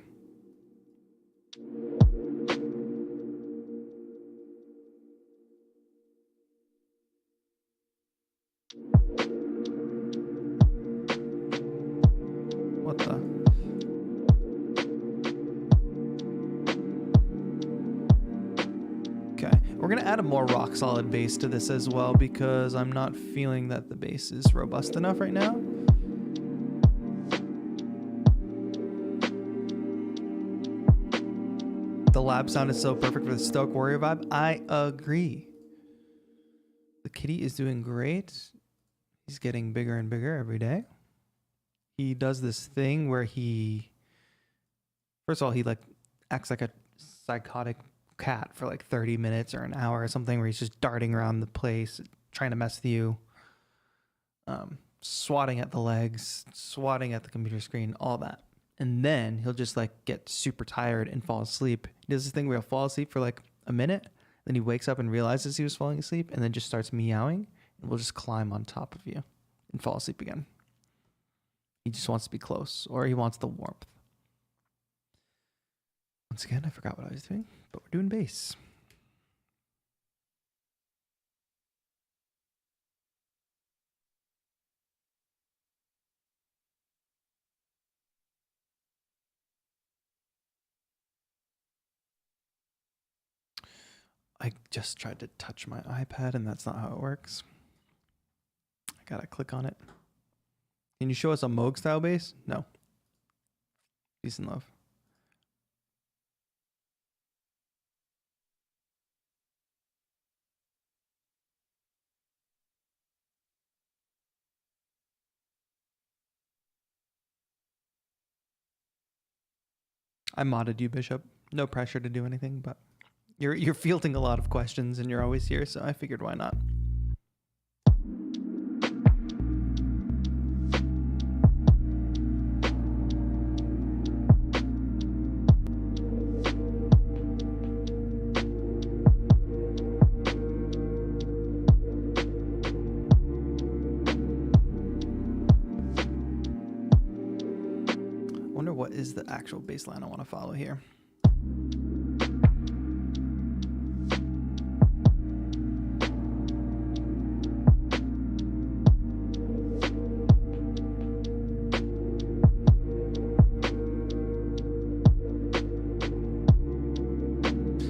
What the? Okay, we're gonna add a more rock solid bass to this as well, because I'm not feeling that the bass is robust enough right now. The lab sound is so perfect for the Stoic Warrior vibe. I agree. The kitty is doing great. He's getting bigger and bigger every day. He does this thing where he, first of all, he like acts like a psychotic cat for like 30 minutes or an hour or something, where he's just darting around the place, trying to mess with you, swatting at the legs, swatting at the computer screen, all that. And then he'll just like get super tired and fall asleep. He does this thing where he'll fall asleep for like a minute, and Then he wakes up and realizes he was falling asleep and then just starts meowing and will just climb on top of you and fall asleep again. He just wants to be close, or he wants the warmth. Once again, I forgot what I was doing, but we're doing bass. I just tried to touch my iPad and that's not how it works. I gotta click on it. Can you show us a Moog style bass? No. Peace and love. I modded you, Bishop. No pressure to do anything, but you're fielding a lot of questions and you're always here, so I figured why not. What is the actual bass line I want to follow here?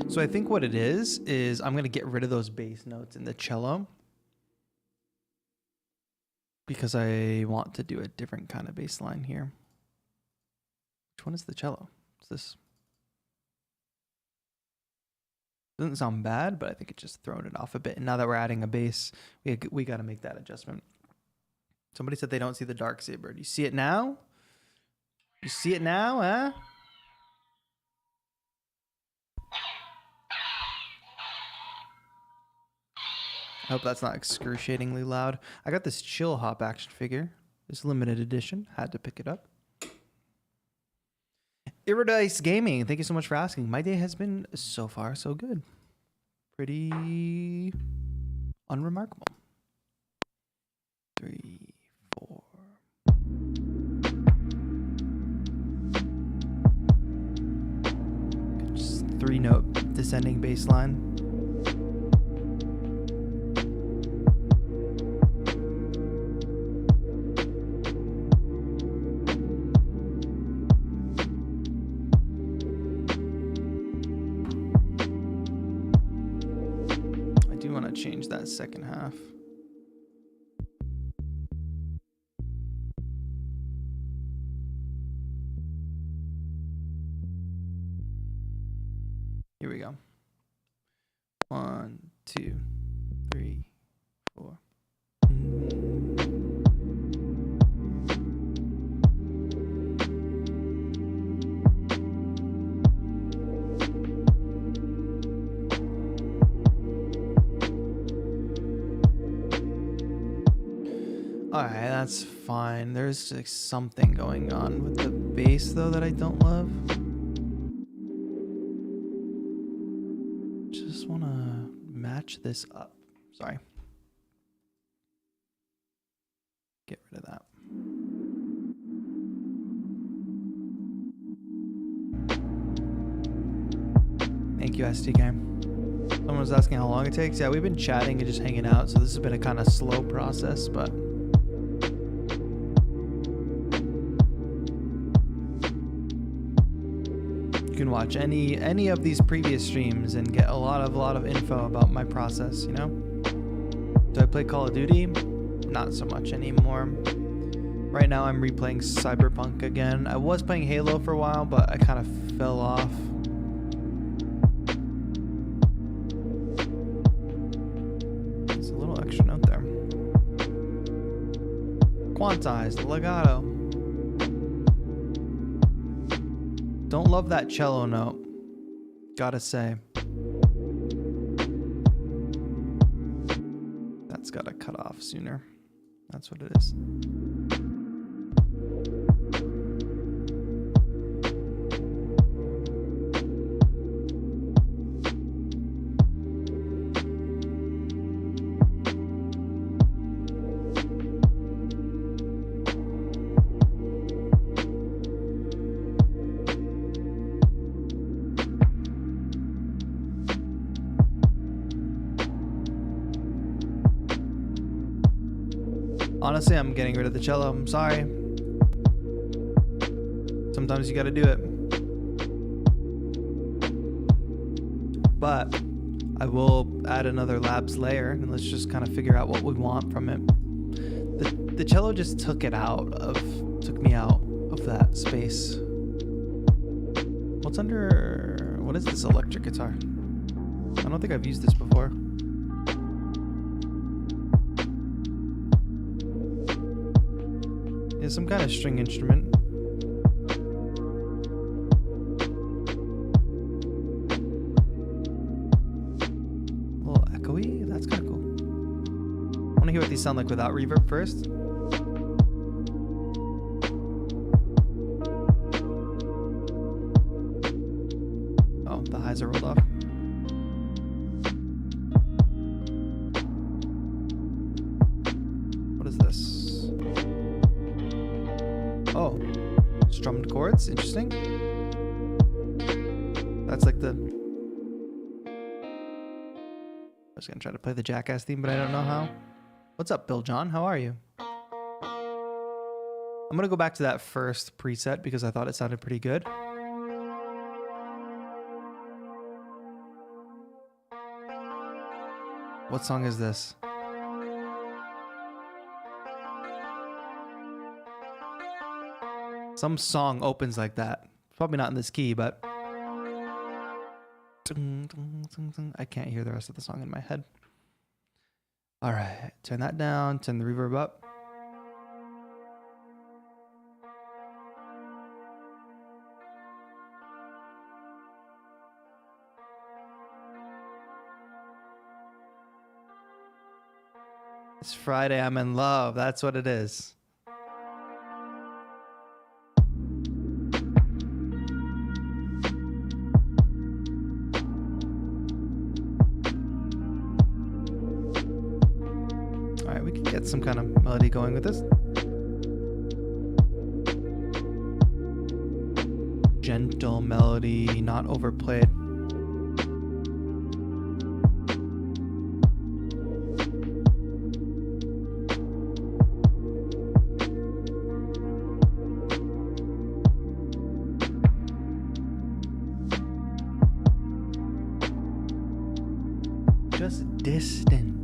So I think what it is I'm going to get rid of those bass notes in the cello because I want to do a different kind of bass line here. Which one is the cello? Is this? Doesn't sound bad, but I think it's just throwing it off a bit. And now that we're adding a bass, we got to make that adjustment. Somebody said they don't see the darksaber. Do you see it now? You see it now, huh? I hope that's not excruciatingly loud. I got this chillhop action figure. This limited edition. Had to pick it up. Iridice Gaming, thank you so much for asking. My day has been so far so good. Pretty unremarkable. 3, 4. Just 3-note descending bass line. Change that second half. Here we go. 1, 2, 3, 4. Alright, that's fine. There's like something going on with the bass though that I don't love. Just want to match this up. Sorry. Get rid of that. Thank you, STK. Someone was asking how long it takes. Yeah, we've been chatting and just hanging out, so this has been a kind of slow process, but you can watch any of these previous streams and get a lot of info about my process, you know? Do I play Call of Duty? Not so much anymore. Right now I'm replaying Cyberpunk again. I was playing Halo for a while, but I kind of fell off. There's a little extra note there. Quantized, legato. Don't love that cello note, gotta say. That's gotta cut off sooner. That's what it is. Honestly, I'm getting rid of the cello. I'm sorry. Sometimes you gotta do it. But I will add another labs layer and let's just kind of figure out what we want from it. The cello just took me out of that space. What's under, what is this electric guitar? I don't think I've used this before. Yeah, some kind of string instrument. A little echoey, that's kind of cool. I want to hear what these sound like without reverb first. Oh, the highs are rolled off. What is this? Oh, strummed chords, interesting. That's like the... I was gonna try to play the Jackass theme, but I don't know how. What's up, Bill John? How are you? I'm gonna go back to that first preset because I thought it sounded pretty good. What song is this? Some song opens like that. Probably not in this key, but I can't hear the rest of the song in my head. All right, turn that down, turn the reverb up. It's Friday, I'm in love. That's what it is. All right, we can get some kind of melody going with this. Gentle melody, not overplayed. Just distant.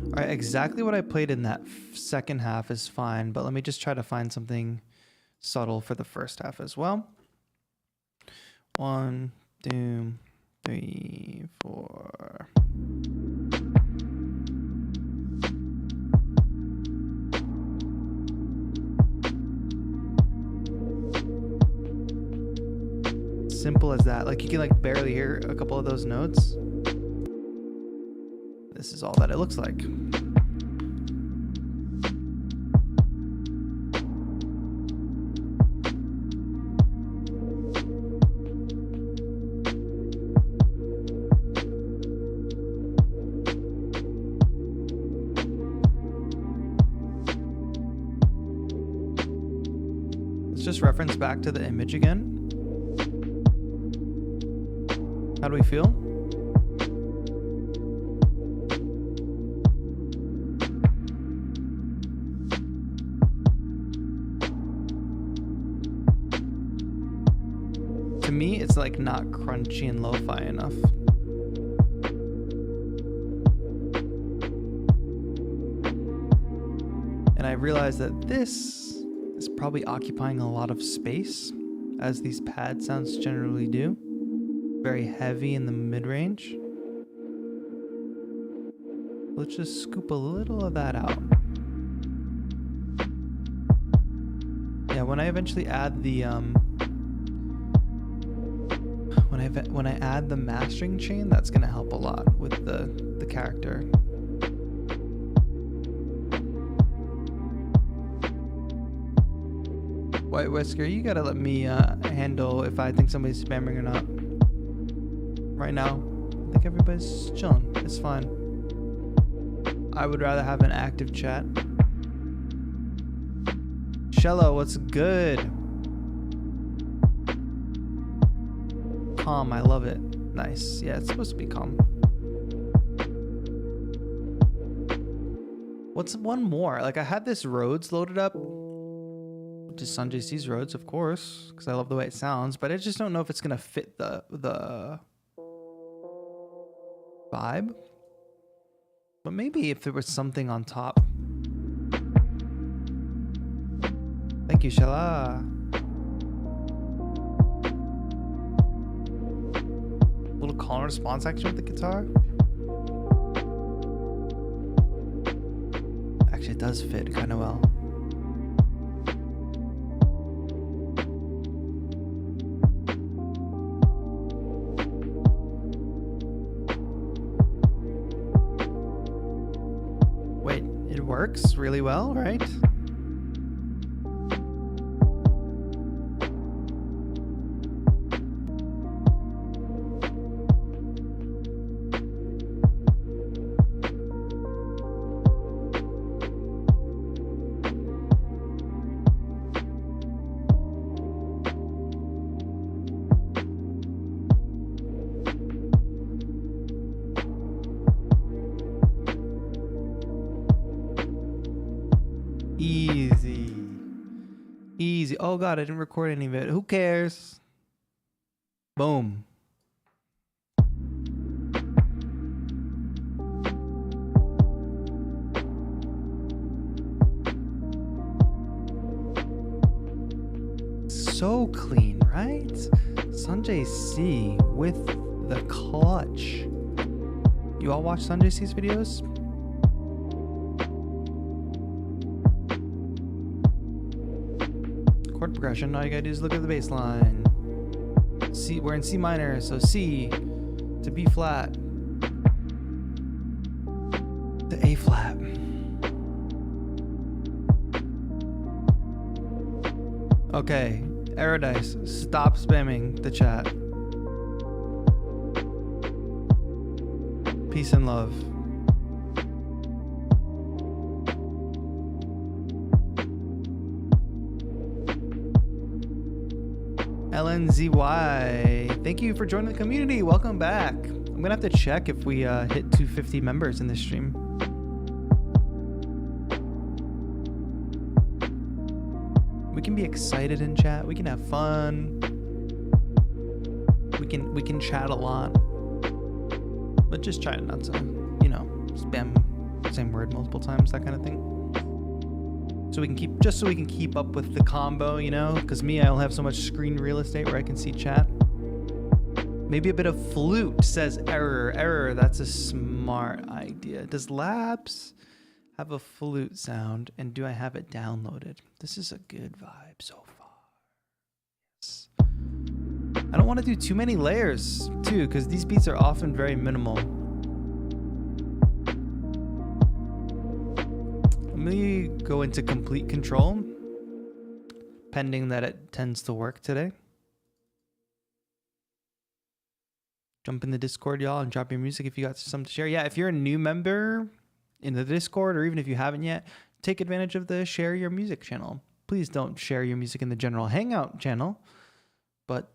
All right, exactly what I played in that second half is fine, but let me just try to find something subtle for the first half as well. 1, 2, 3, 4. Simple as that. Like you can like barely hear a couple of those notes. This is all that it looks like. Just reference back to the image again. How do we feel? To me, it's like not crunchy and lo-fi enough. And I realized that this is probably occupying a lot of space, as these pad sounds generally do. Very heavy in the mid-range. Let's just scoop a little of that out. Yeah, when I eventually add the when I add the mastering chain, that's gonna help a lot with the character. White Whisker, you gotta let me handle if I think somebody's spamming or not. right now. I think everybody's chilling. It's fine. I would rather have an active chat. Shello, what's good? Calm, I love it. Nice. Yeah, it's supposed to be calm. What's one more? Like, I had this Rhodes loaded up, which is Sanjay C's Rhodes, of course, because I love the way it sounds, but I just don't know if it's gonna fit the vibe. But maybe if there was something on top. Thank you, Shala. Little call and response action with the guitar. Actually, it does fit kind of well. Wait, it works really well, right? Easy. Oh god, I didn't record any of it. Who cares? Boom. So clean, right? Sanjay C with the clutch. You all watch Sanjay C's videos? Chord progression, all you gotta do is look at the bass line. C, we're in C minor, so C to B flat to A flat. Okay, Aerodice, stop spamming the chat. Peace and love. LNZY, thank you for joining the community. Welcome back. I'm gonna have to check if we hit 250 members in this stream. We can be excited in chat. We can have fun. We can chat a lot, but just try not to, you know, spam the same word multiple times, that kind of thing. So we can keep up with the combo, you know, because me, I don't have so much screen real estate where I can see chat. Maybe a bit of flute, says error. That's a smart idea. Does Labs have a flute sound, and do I have it downloaded? This is a good vibe so far. Yes. I don't want to do too many layers too, because these beats are often very minimal. Let me go into complete control, pending that it tends to work today. Jump in the Discord, y'all, and drop your music if you got something to share. Yeah, if you're a new member in the Discord, or even if you haven't yet, take advantage of the share your music channel. Please don't share your music in the general hangout channel, but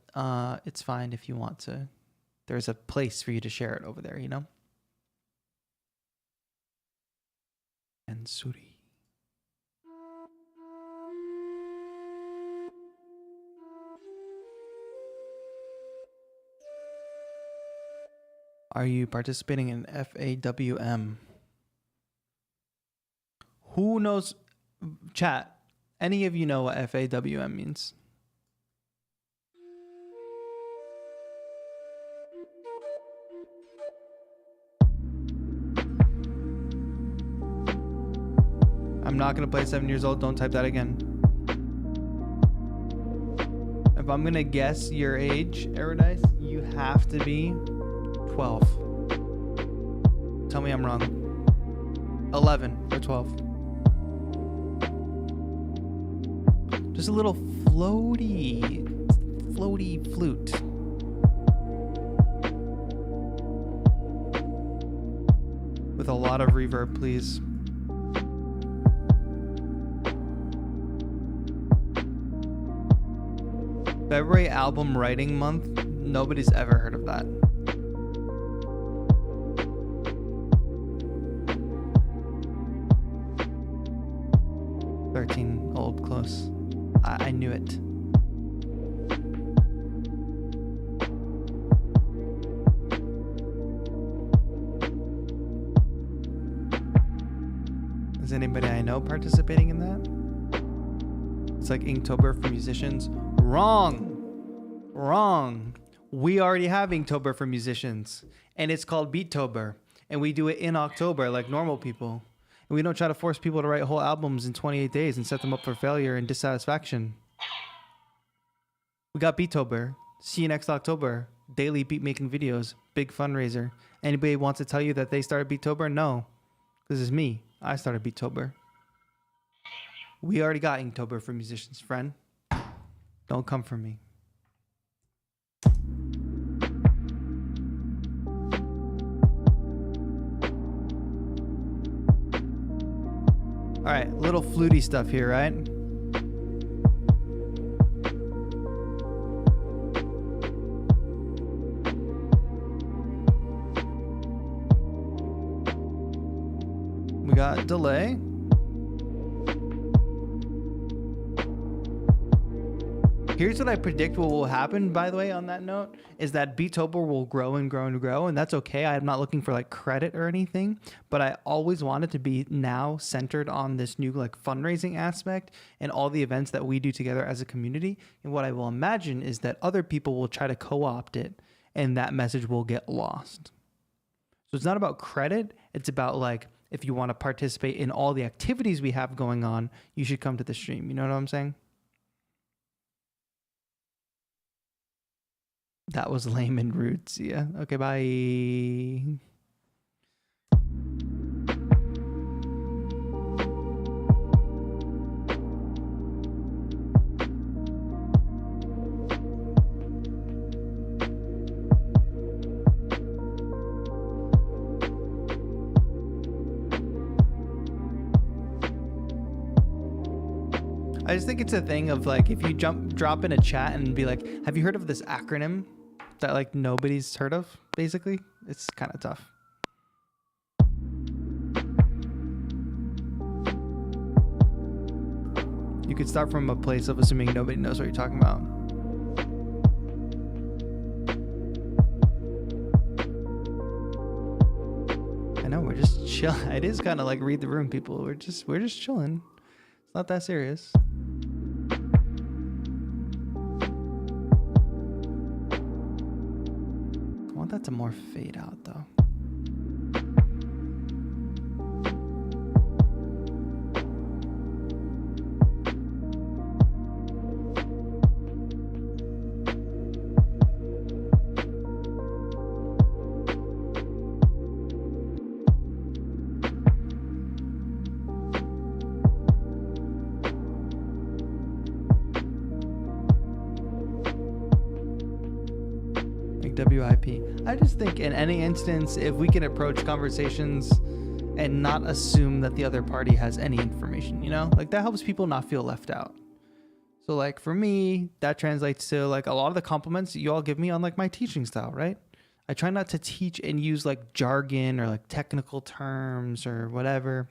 it's fine if you want to. There's a place for you to share it over there, you know? And Suri. Are you participating in FAWM? Who knows? Chat, any of you know what FAWM means? I'm not going to play 7 years old. Don't type that again. If I'm going to guess your age, Aerodice, you have to be 12. Tell me I'm wrong. 11 or 12. Just a little floaty flute. with a lot of reverb, please. February album writing month. Nobody's ever heard of that. Old close. I knew it. Is anybody I know participating in that? It's like Inktober for musicians. Wrong. We already have Inktober for musicians, and it's called Beattober, and we do it in October like normal people. And we don't try to force people to write whole albums in 28 days and set them up for failure and dissatisfaction. We got Beattober. See you next October. Daily beat making videos. Big fundraiser. Anybody wants to tell you that they started Beattober? No. This is me. I started Beattober. We already got Inktober for musicians, friend. Don't come for me. All right, little fluty stuff here, right? We got delay. Here's what I predict what will happen, by the way, on that note, is that Beattober will grow and grow and grow, and that's okay. I'm not looking for like credit or anything, but I always want it to be now centered on this new like fundraising aspect and all the events that we do together as a community. And what I will imagine is that other people will try to co-opt it and that message will get lost. So it's not about credit. It's about like, if you want to participate in all the activities we have going on, you should come to the stream. You know what I'm saying? That was lame and rude. See ya. Okay, bye. I just think it's a thing of like, if you drop in a chat and be like, have you heard of this acronym that like nobody's heard of? Basically, it's kind of tough. You could start from a place of assuming nobody knows what you're talking about. I know, we're just chill. It is kind of like read the room, people. We're just chilling. It's not that serious. I want that to more fade out though. WIP. I just think in any instance, if we can approach conversations and not assume that the other party has any information, you know, like that helps people not feel left out. So like for me, that translates to like a lot of the compliments you all give me on like my teaching style, right? I try not to teach and use like jargon or like technical terms or whatever,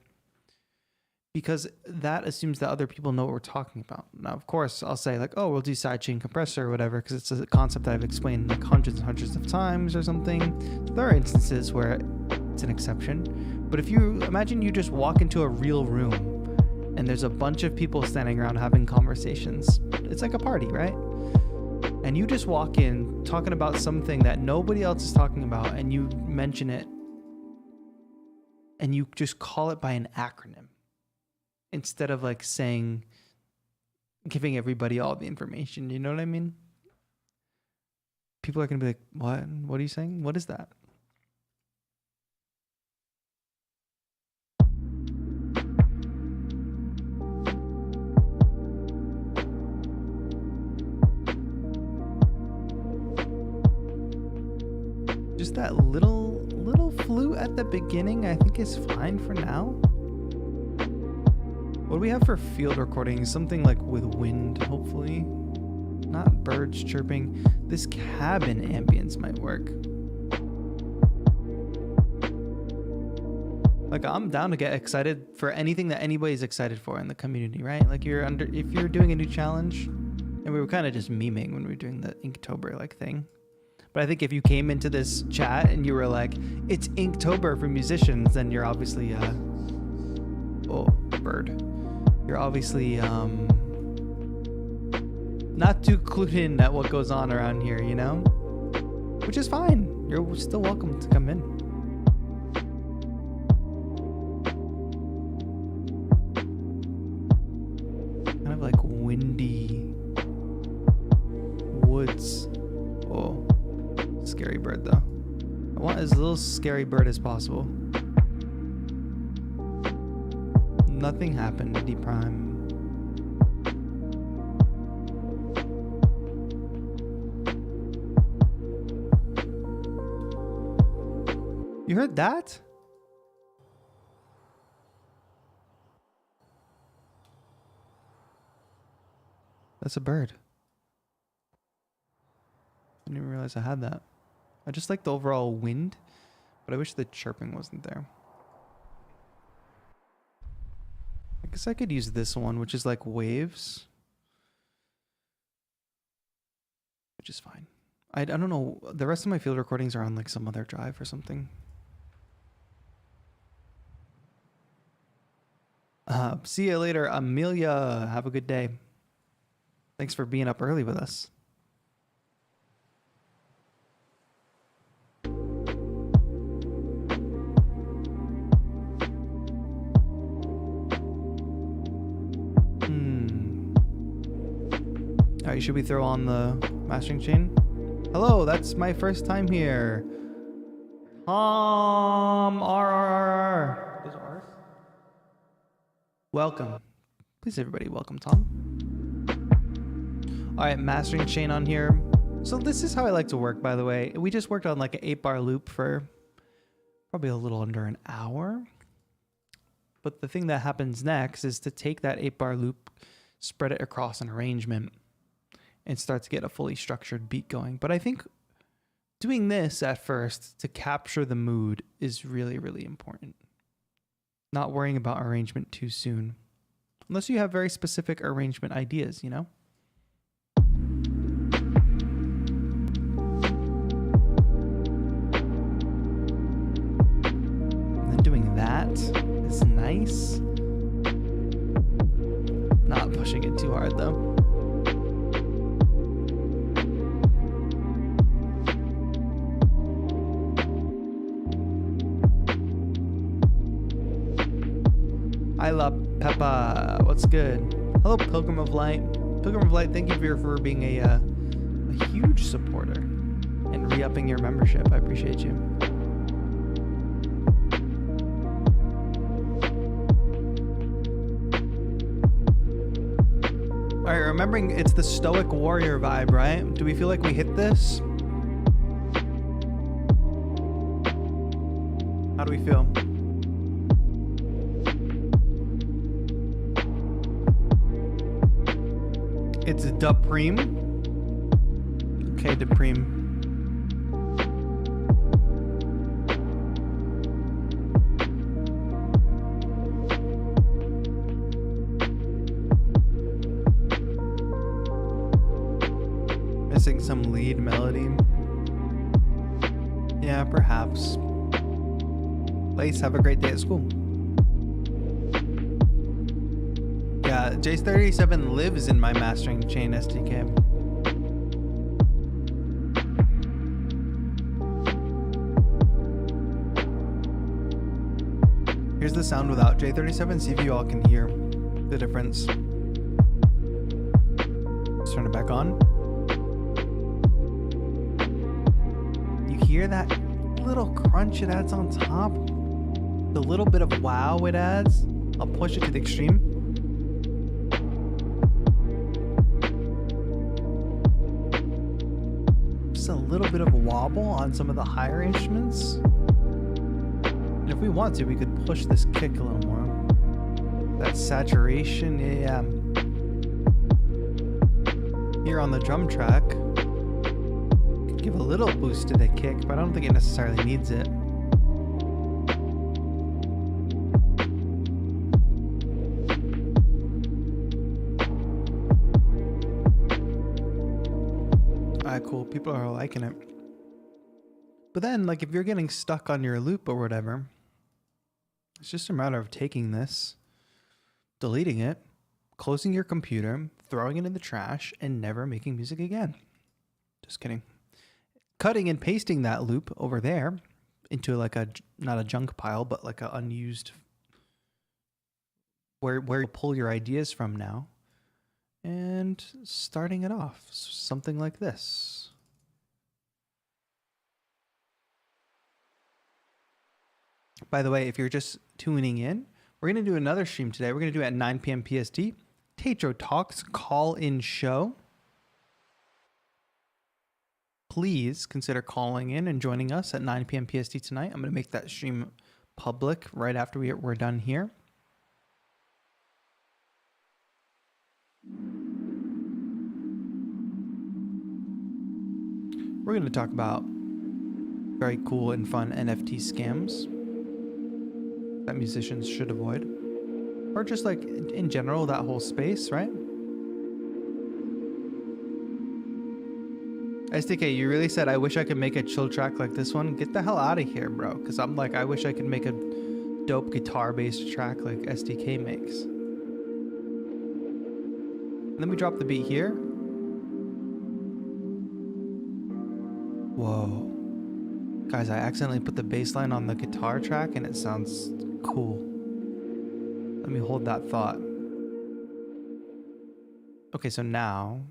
because that assumes that other people know what we're talking about. Now, of course, I'll say like, oh, we'll do sidechain compressor or whatever, because it's a concept that I've explained like hundreds and hundreds of times or something. There are instances where it's an exception. But if you imagine you just walk into a real room and there's a bunch of people standing around having conversations, it's like a party, right? And you just walk in talking about something that nobody else is talking about, and you mention it and you just call it by an acronym, instead of like saying, giving everybody all the information. You know what I mean? People are going to be like, what? What are you saying? What is that? Just that little flute at the beginning I think is fine for now. What do we have for field recording? Something like with wind, hopefully. Not birds chirping. This cabin ambience might work. Like, I'm down to get excited for anything that anybody's excited for in the community, right? Like, if you're doing a new challenge, and we were kind of just memeing when we were doing the Inktober like thing. But I think if you came into this chat and you were like, it's Inktober for musicians, then you're obviously, oh, bird. You're obviously, not too clued in at what goes on around here, you know? Which is fine. You're still welcome to come in. Kind of like windy woods. Oh, scary bird though. I want as little scary bird as possible. Nothing happened, D Prime. You heard that? That's a bird. I didn't even realize I had that. I just like the overall wind, but I wish the chirping wasn't there. I guess I could use this one, which is like waves. Which is fine. I don't know. The rest of my field recordings are on like some other drive or something. See you later, Amelia. Have a good day. Thanks for being up early with us. Alright, should we throw on the mastering chain? Hello, that's my first time here. R. Those are R's? Welcome. Please, everybody, welcome Tom. Alright, mastering chain on here. So this is how I like to work, by the way. We just worked on like an 8-bar loop for probably a little under an hour. But the thing that happens next is to take that 8-bar loop, spread it across an arrangement, and start to get a fully structured beat going. But I think doing this at first to capture the mood is really, really important. Not worrying about arrangement too soon. Unless you have very specific arrangement ideas, you know? And then doing that is nice. Not pushing it too hard though. I love Peppa. What's good? Hello, Pilgrim of Light. Pilgrim of Light, thank you for being a huge supporter and re-upping your membership. I appreciate you. All right, remembering it's the stoic warrior vibe, right? Do we feel like we hit this? How do we feel? It's Dupreme. Okay, Dupreme. Missing some lead melody. Yeah, perhaps. Lace, have a great day at school. Yeah, J37 lives in my mastering chain SDK. Here's the sound without J37. See if you all can hear the difference. Let's turn it back on. You hear that little crunch it adds on top? The little bit of wow it adds? I'll push it to the extreme. A little bit of a wobble on some of the higher instruments. And if we want to, we could push this kick a little more. That saturation, yeah. Here on the drum track, could give a little boost to the kick, but I don't think it necessarily needs it. Alright, cool. People are liking it. But then, like, if you're getting stuck on your loop or whatever, it's just a matter of taking this, deleting it, closing your computer, throwing it in the trash, and never making music again. Just kidding. Cutting and pasting that loop over there into like a, not a junk pile, but like a unused, where you pull your ideas from now, and starting it off, something like this. By the way, if you're just tuning in, we're going to do another stream today. We're going to do it at 9 p.m. PST. TAETRO Talks call-in show. Please consider calling in and joining us at 9 p.m. PST tonight. I'm going to make that stream public right after we're done here. We're going to talk about very cool and fun NFT scams that musicians should avoid, or just like in general, that whole space, right? SDK, you really said, I wish I could make a chill track like this one. Get the hell out of here, bro. Because I'm like, I wish I could make a dope guitar-based track like SDK makes. And then we drop the beat here. Whoa. Guys, I accidentally put the bass line on the guitar track and it sounds cool. Let me hold that thought. Okay, so now,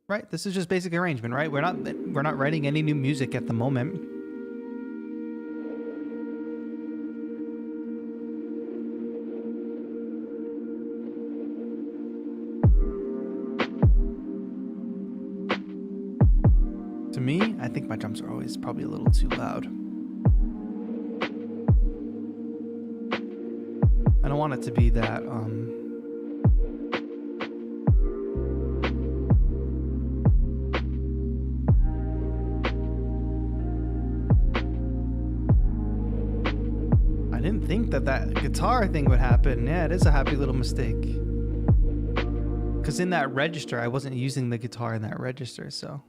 right? This is just basic arrangement, right? We're not writing any new music at the moment. To me, I think my drums are always probably a little too loud. I don't want it to be that, I didn't think that guitar thing would happen. Yeah, it is a happy little mistake. Because in that register, I wasn't using the guitar in that register, so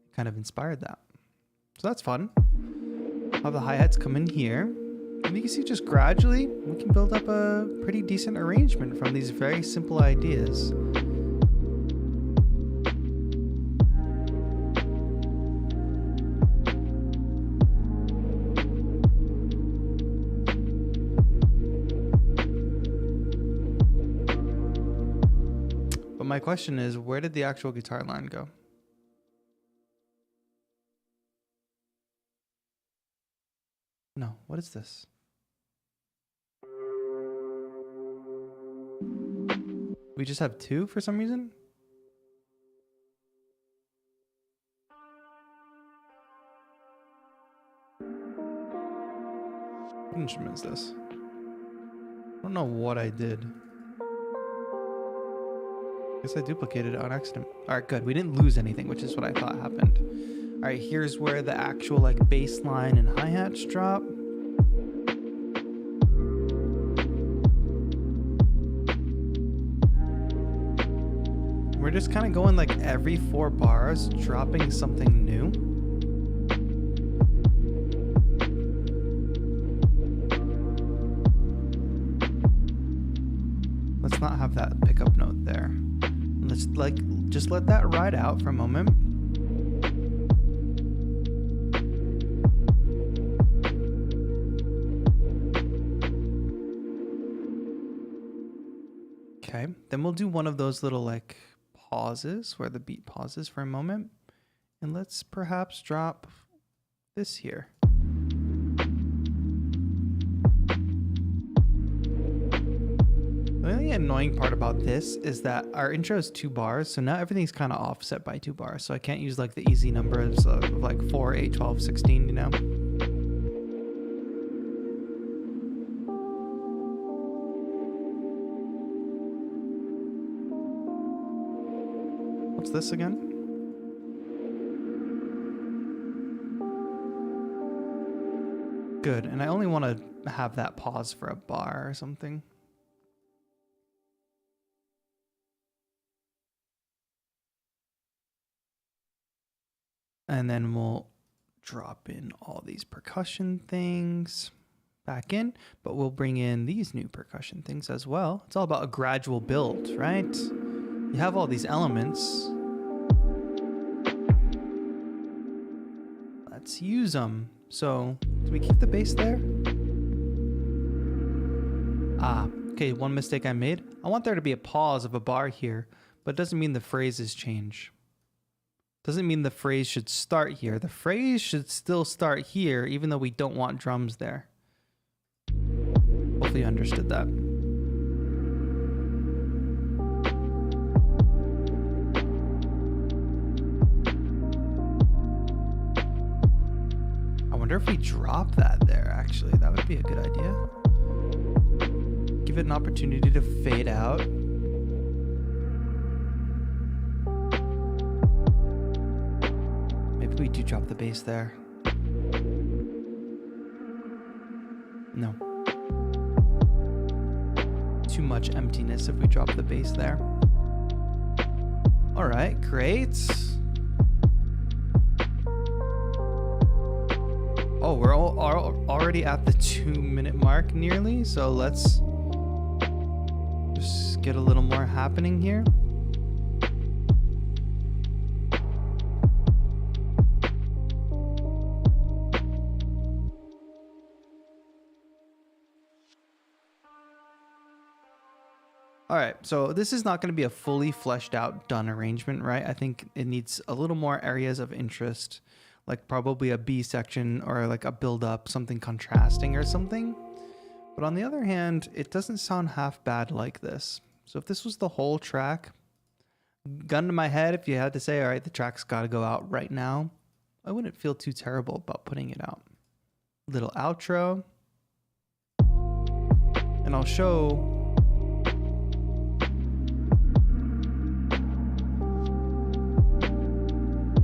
it kind of inspired that. So that's fun. I'll have the hi-hats come in here. And you can see just gradually, we can build up a pretty decent arrangement from these very simple ideas. But my question is, where did the actual guitar line go? No, what is this? We just have two for some reason? What instrument is this? I don't know what I did. Guess I duplicated it on accident. Alright, good. We didn't lose anything, which is what I thought happened. Alright, here's where the actual like bass line and hi-hats drop. We're just kind of going like every 4 bars, dropping something new. Let's not have that pickup note there. Let's like just let that ride out for a moment. Okay, then we'll do one of those little like pauses where the beat pauses for a moment, and let's perhaps drop this here. The only annoying part about this is that our intro is 2 bars, so now everything's kind of offset by 2 bars, so I can't use like the easy numbers of like 4, 8, 12, 16, you know? What's this again? Good, and I only want to have that pause for a bar or something. And then we'll drop in all these percussion things back in, but we'll bring in these new percussion things as well. It's all about a gradual build, right? You have all these elements. Let's use them. So, do we keep the bass there? Ah, okay, one mistake I made. I want there to be a pause of a bar here, but it doesn't mean the phrases change. Doesn't mean the phrase should start here. The phrase should still start here, even though we don't want drums there. Hopefully you understood that. I wonder if we drop that there, actually. That would be a good idea. Give it an opportunity to fade out. Maybe we do drop the bass there. No. Too much emptiness if we drop the bass there. All right, great. Oh, we're already at the 2-minute mark nearly, so let's just get a little more happening here. All right, so this is not going to be a fully fleshed out, done arrangement, right? I think it needs a little more areas of interest, like probably a B section or like a build up, something contrasting or something. But on the other hand, it doesn't sound half bad like this. So if this was the whole track, gun to my head, if you had to say, all right, the track's got to go out right now, I wouldn't feel too terrible about putting it out. Little outro. And I'll show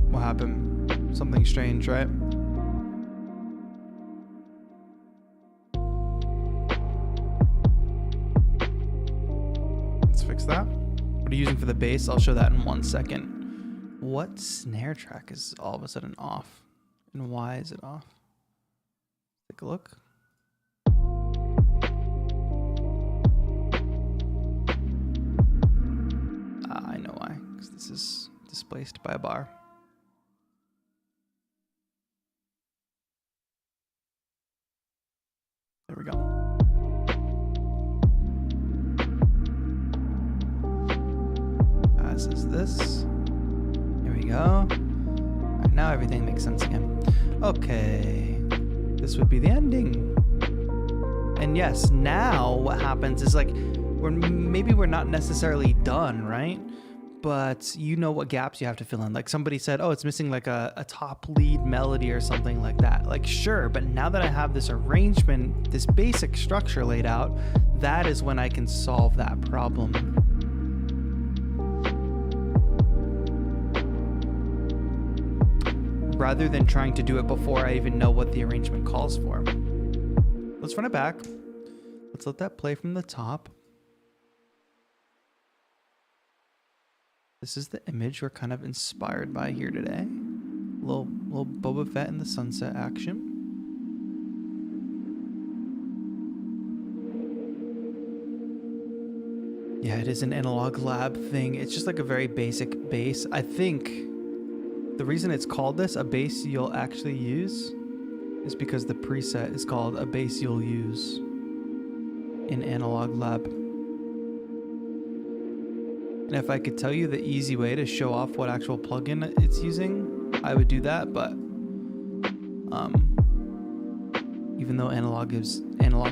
what happened. Something strange, right? Let's fix that. What are you using for the bass? I'll show that in 1 second. What snare track is all of a sudden off? And why is it off? Take a look. I know why, because this is displaced by a bar. There we go. As is this. Here we go. All right, now everything makes sense again. Okay. This would be the ending. And yes, now what happens is like, maybe we're not necessarily done, right? But you know what gaps you have to fill in. Like somebody said, oh, it's missing like a top lead melody or something like that. Like, sure, but now that I have this arrangement, this basic structure laid out, that is when I can solve that problem. Rather than trying to do it before I even know what the arrangement calls for. Let's run it back. Let's let that play from the top. This is the image we're kind of inspired by here today. Little Boba Fett in the sunset action. Yeah, it is an analog lab thing. It's just like a very basic bass. I think the reason it's called this, a bass you'll actually use, is because the preset is called a bass you'll use in analog lab. And if I could tell you the easy way to show off what actual plugin it's using, I would do that. But even though analog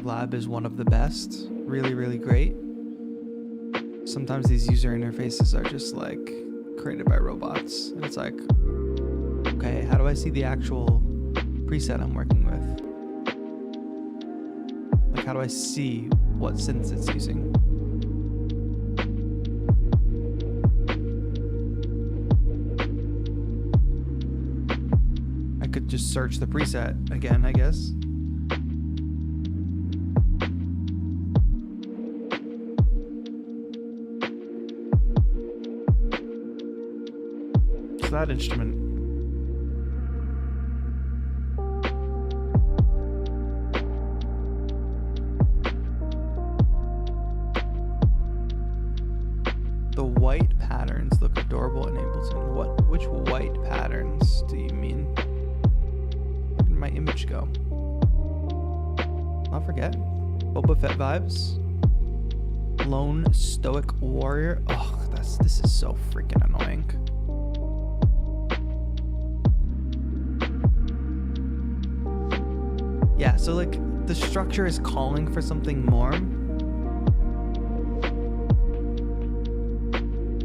lab is one of the best, really, really great, sometimes these user interfaces are just like created by robots. And it's like, okay, how do I see the actual preset I'm working with? Like, how do I see what synths it's using? just search the preset again, I guess. What's that instrument? The white patterns look adorable in Ableton. Which white patterns do you mean? Where did my image go? I'll forget. Boba Fett vibes. Lone stoic warrior. Oh, this is so freaking annoying. Yeah, so like the structure is calling for something more.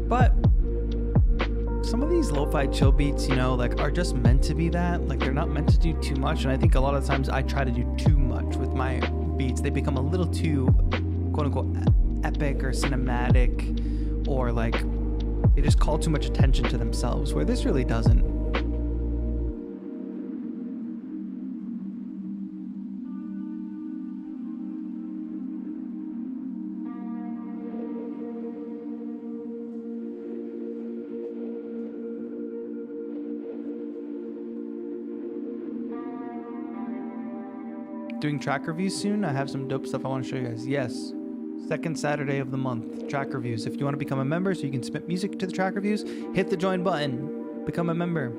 But some of these lo-fi chill beats, you know, like are just meant to be that. Like they're not meant to do too much. And I think a lot of times I try to do too much with my beats. They become a little too quote unquote epic or cinematic, or like they just call too much attention to themselves, where this really doesn't. Doing track reviews soon. I have some dope stuff I want to show you guys. Yes, second Saturday of the month, track reviews. If you want to become a member so you can submit music to the track reviews, hit the join button, become a member.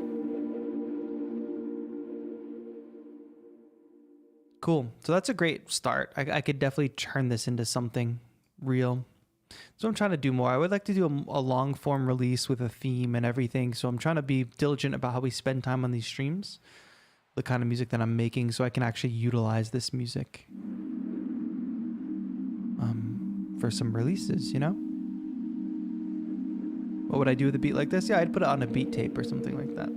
Cool. So that's a great start. I could definitely turn this into something real. So I'm trying to do more. I would like to do a long form release with a theme and everything. So I'm trying to be diligent about how we spend time on these streams, the kind of music that I'm making, so I can actually utilize this music for some releases, you know? What would I do with a beat like this? Yeah, I'd put it on a beat tape or something like that.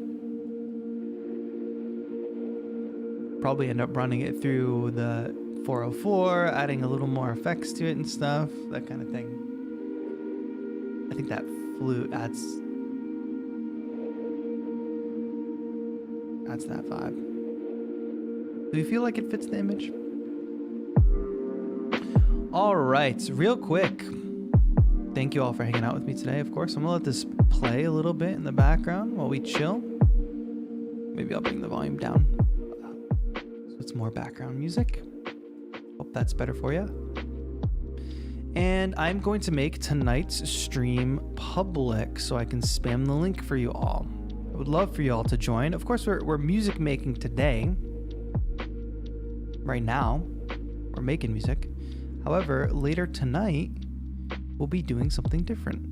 Probably end up running it through the 404, adding a little more effects to it and stuff, that kind of thing. I think that flute adds that vibe. Do you feel like it fits the image? All right, real quick. Thank you all for hanging out with me today, of course. I'm gonna let this play a little bit in the background while we chill. Maybe I'll bring the volume down so it's more background music. Hope that's better for you. And I'm going to make tonight's stream public so I can spam the link for you all. I would love for you all to join. Of course, we're music making today. Right now, we're making music. However, later tonight, we'll be doing something different.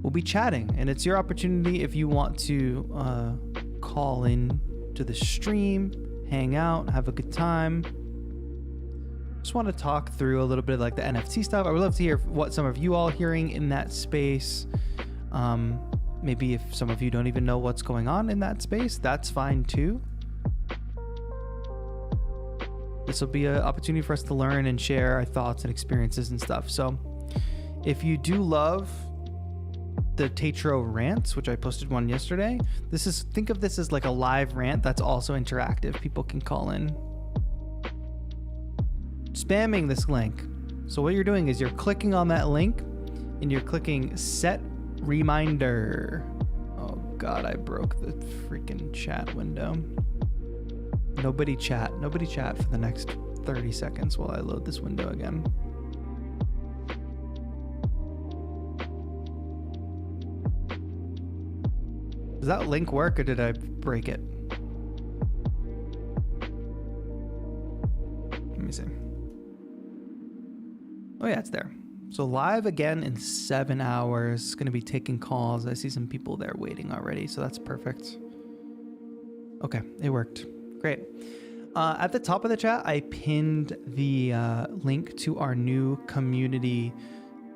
We'll be chatting, and it's your opportunity if you want to call in to the stream, hang out, have a good time. Just want to talk through a little bit of like the NFT stuff. I would love to hear what some of you all are hearing in that space. Maybe if some of you don't even know what's going on in that space, that's fine too. This will be an opportunity for us to learn and share our thoughts and experiences and stuff. So if you do love the TAETRO rants, which I posted one yesterday, think of this as like a live rant that's also interactive. People can call in. Spamming this link. So what you're doing is you're clicking on that link and you're clicking set reminder. Oh God, I broke the freaking chat window. Nobody chat for the next 30 seconds while I load this window again. Does that link work or did I break it? Let me see. Oh yeah, it's there. So live again in 7 hours. Going to be taking calls. I see some people there waiting already, so that's perfect. Okay, it worked. Great. At the top of the chat, I pinned the link to our new community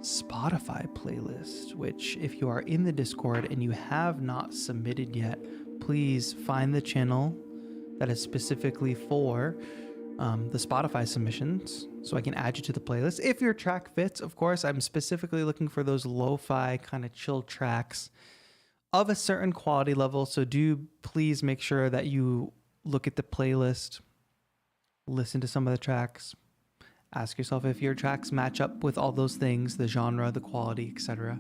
Spotify playlist, which if you are in the Discord and you have not submitted yet, please find the channel that is specifically for the Spotify submissions so I can add you to the playlist. If your track fits, of course, I'm specifically looking for those lo-fi kind of chill tracks. of a certain quality level. So do please make sure that you look at the playlist, listen to some of the tracks, ask yourself if your tracks match up with all those things, the genre, the quality, etc.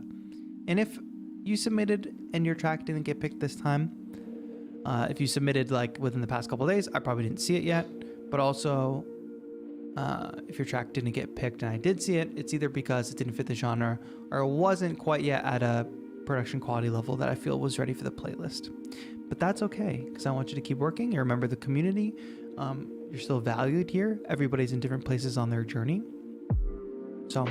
And if you submitted and your track didn't get picked this time, if you submitted like within the past couple of days, I probably didn't see it yet. But also, if your track didn't get picked and I did see it, it's either because it didn't fit the genre or it wasn't quite yet at a production quality level that I feel was ready for the playlist. But that's okay, because I want you to keep working. You remember the community. You're still valued here. Everybody's in different places on their journey. So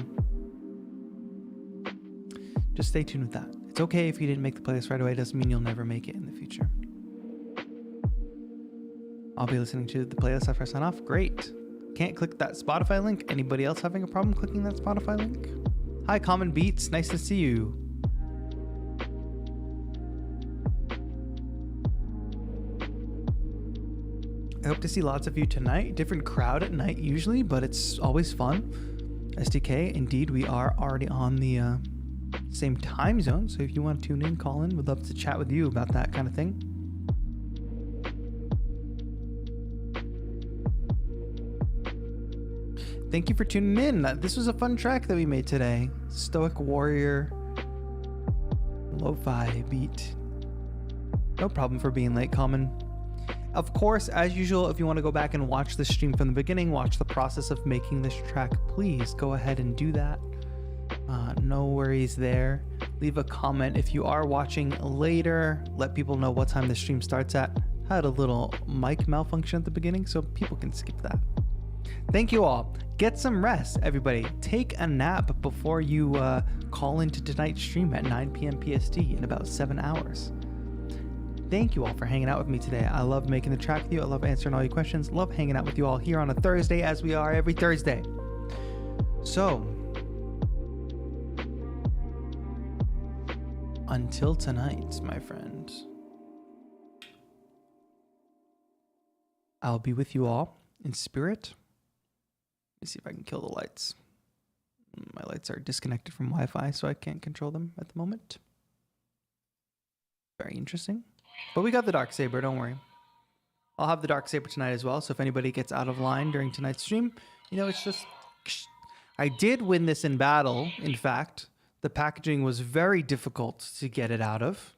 just stay tuned with that. It's okay if you didn't make the playlist right away. It doesn't mean you'll never make it in the future. I'll be listening to the playlist after I sign off. Great. Can't click that Spotify link. Anybody else having a problem clicking that Spotify link? Hi, Common Beats. Nice to see you. I hope to see lots of you tonight. Different crowd at night usually, but it's always fun. SDK, indeed, we are already on the same time zone. So if you want to tune in, call in. We'd love to chat with you about that kind of thing. Thank you for tuning in. This was a fun track that we made today. Stoic Warrior, lo-fi beat. No problem for being late, Common. Of course, as usual, if you want to go back and watch the stream from the beginning, watch the process of making this track, please go ahead and do that. No worries there. Leave a comment if you are watching later. Let people know what time the stream starts at. Had a little mic malfunction at the beginning, so people can skip that. Thank you all. Get some rest, everybody. Take a nap before you call into tonight's stream at 9 p.m. PST in about 7 hours. Thank you all for hanging out with me today. I love making the track with you. I love answering all your questions. Love hanging out with you all here on a Thursday, as we are every Thursday. So, until tonight, my friend, I'll be with you all in spirit. Let me see if I can kill the lights. My lights are disconnected from Wi-Fi, so I can't control them at the moment. Very interesting. But we got the darksaber, don't worry. I'll have the darksaber tonight as well, so if anybody gets out of line during tonight's stream, you know, it's just... I did win this in battle, in fact. The packaging was very difficult to get it out of.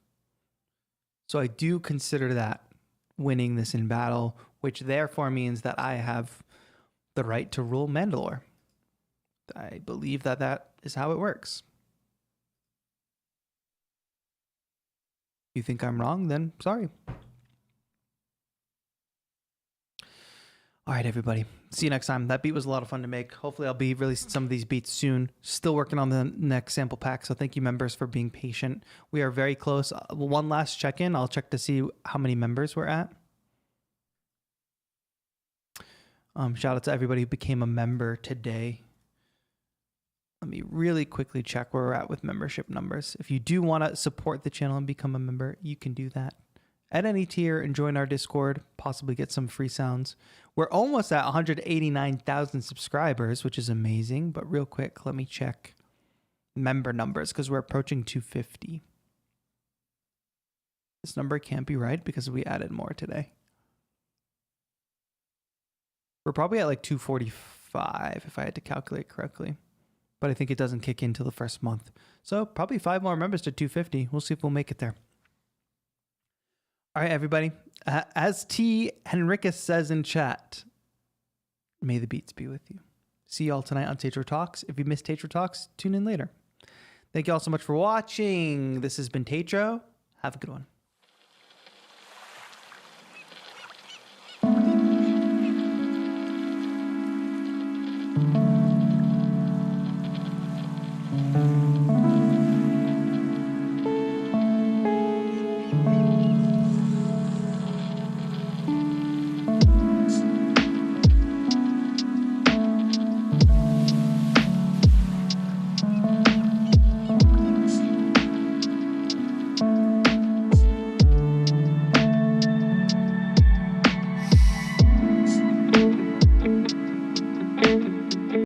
So I do consider that winning this in battle, which therefore means that I have the right to rule Mandalore. I believe that that is how it works. You think I'm wrong, then sorry. All right, everybody. See you next time. That beat was a lot of fun to make. Hopefully I'll be releasing some of these beats soon. Still working on the next sample pack, so thank you, members, for being patient. We are very close. One last check-in. I'll check to see how many members we're at. Shout out to everybody who became a member today. Let me really quickly check where we're at with membership numbers. If you do want to support the channel and become a member, you can do that at any tier and join our Discord, possibly get some free sounds. We're almost at 189,000 subscribers, which is amazing. But real quick, let me check member numbers because we're approaching 250. This number can't be right because we added more today. We're probably at like 245 if I had to calculate correctly. But I think it doesn't kick in till the first month. So probably 5 more members to 250. We'll see if we'll make it there. All right, everybody. As T. Henricus says in chat, may the beats be with you. See y'all tonight on TAETRO Talks. If you missed TAETRO Talks, tune in later. Thank you all so much for watching. This has been TAETRO. Have a good one.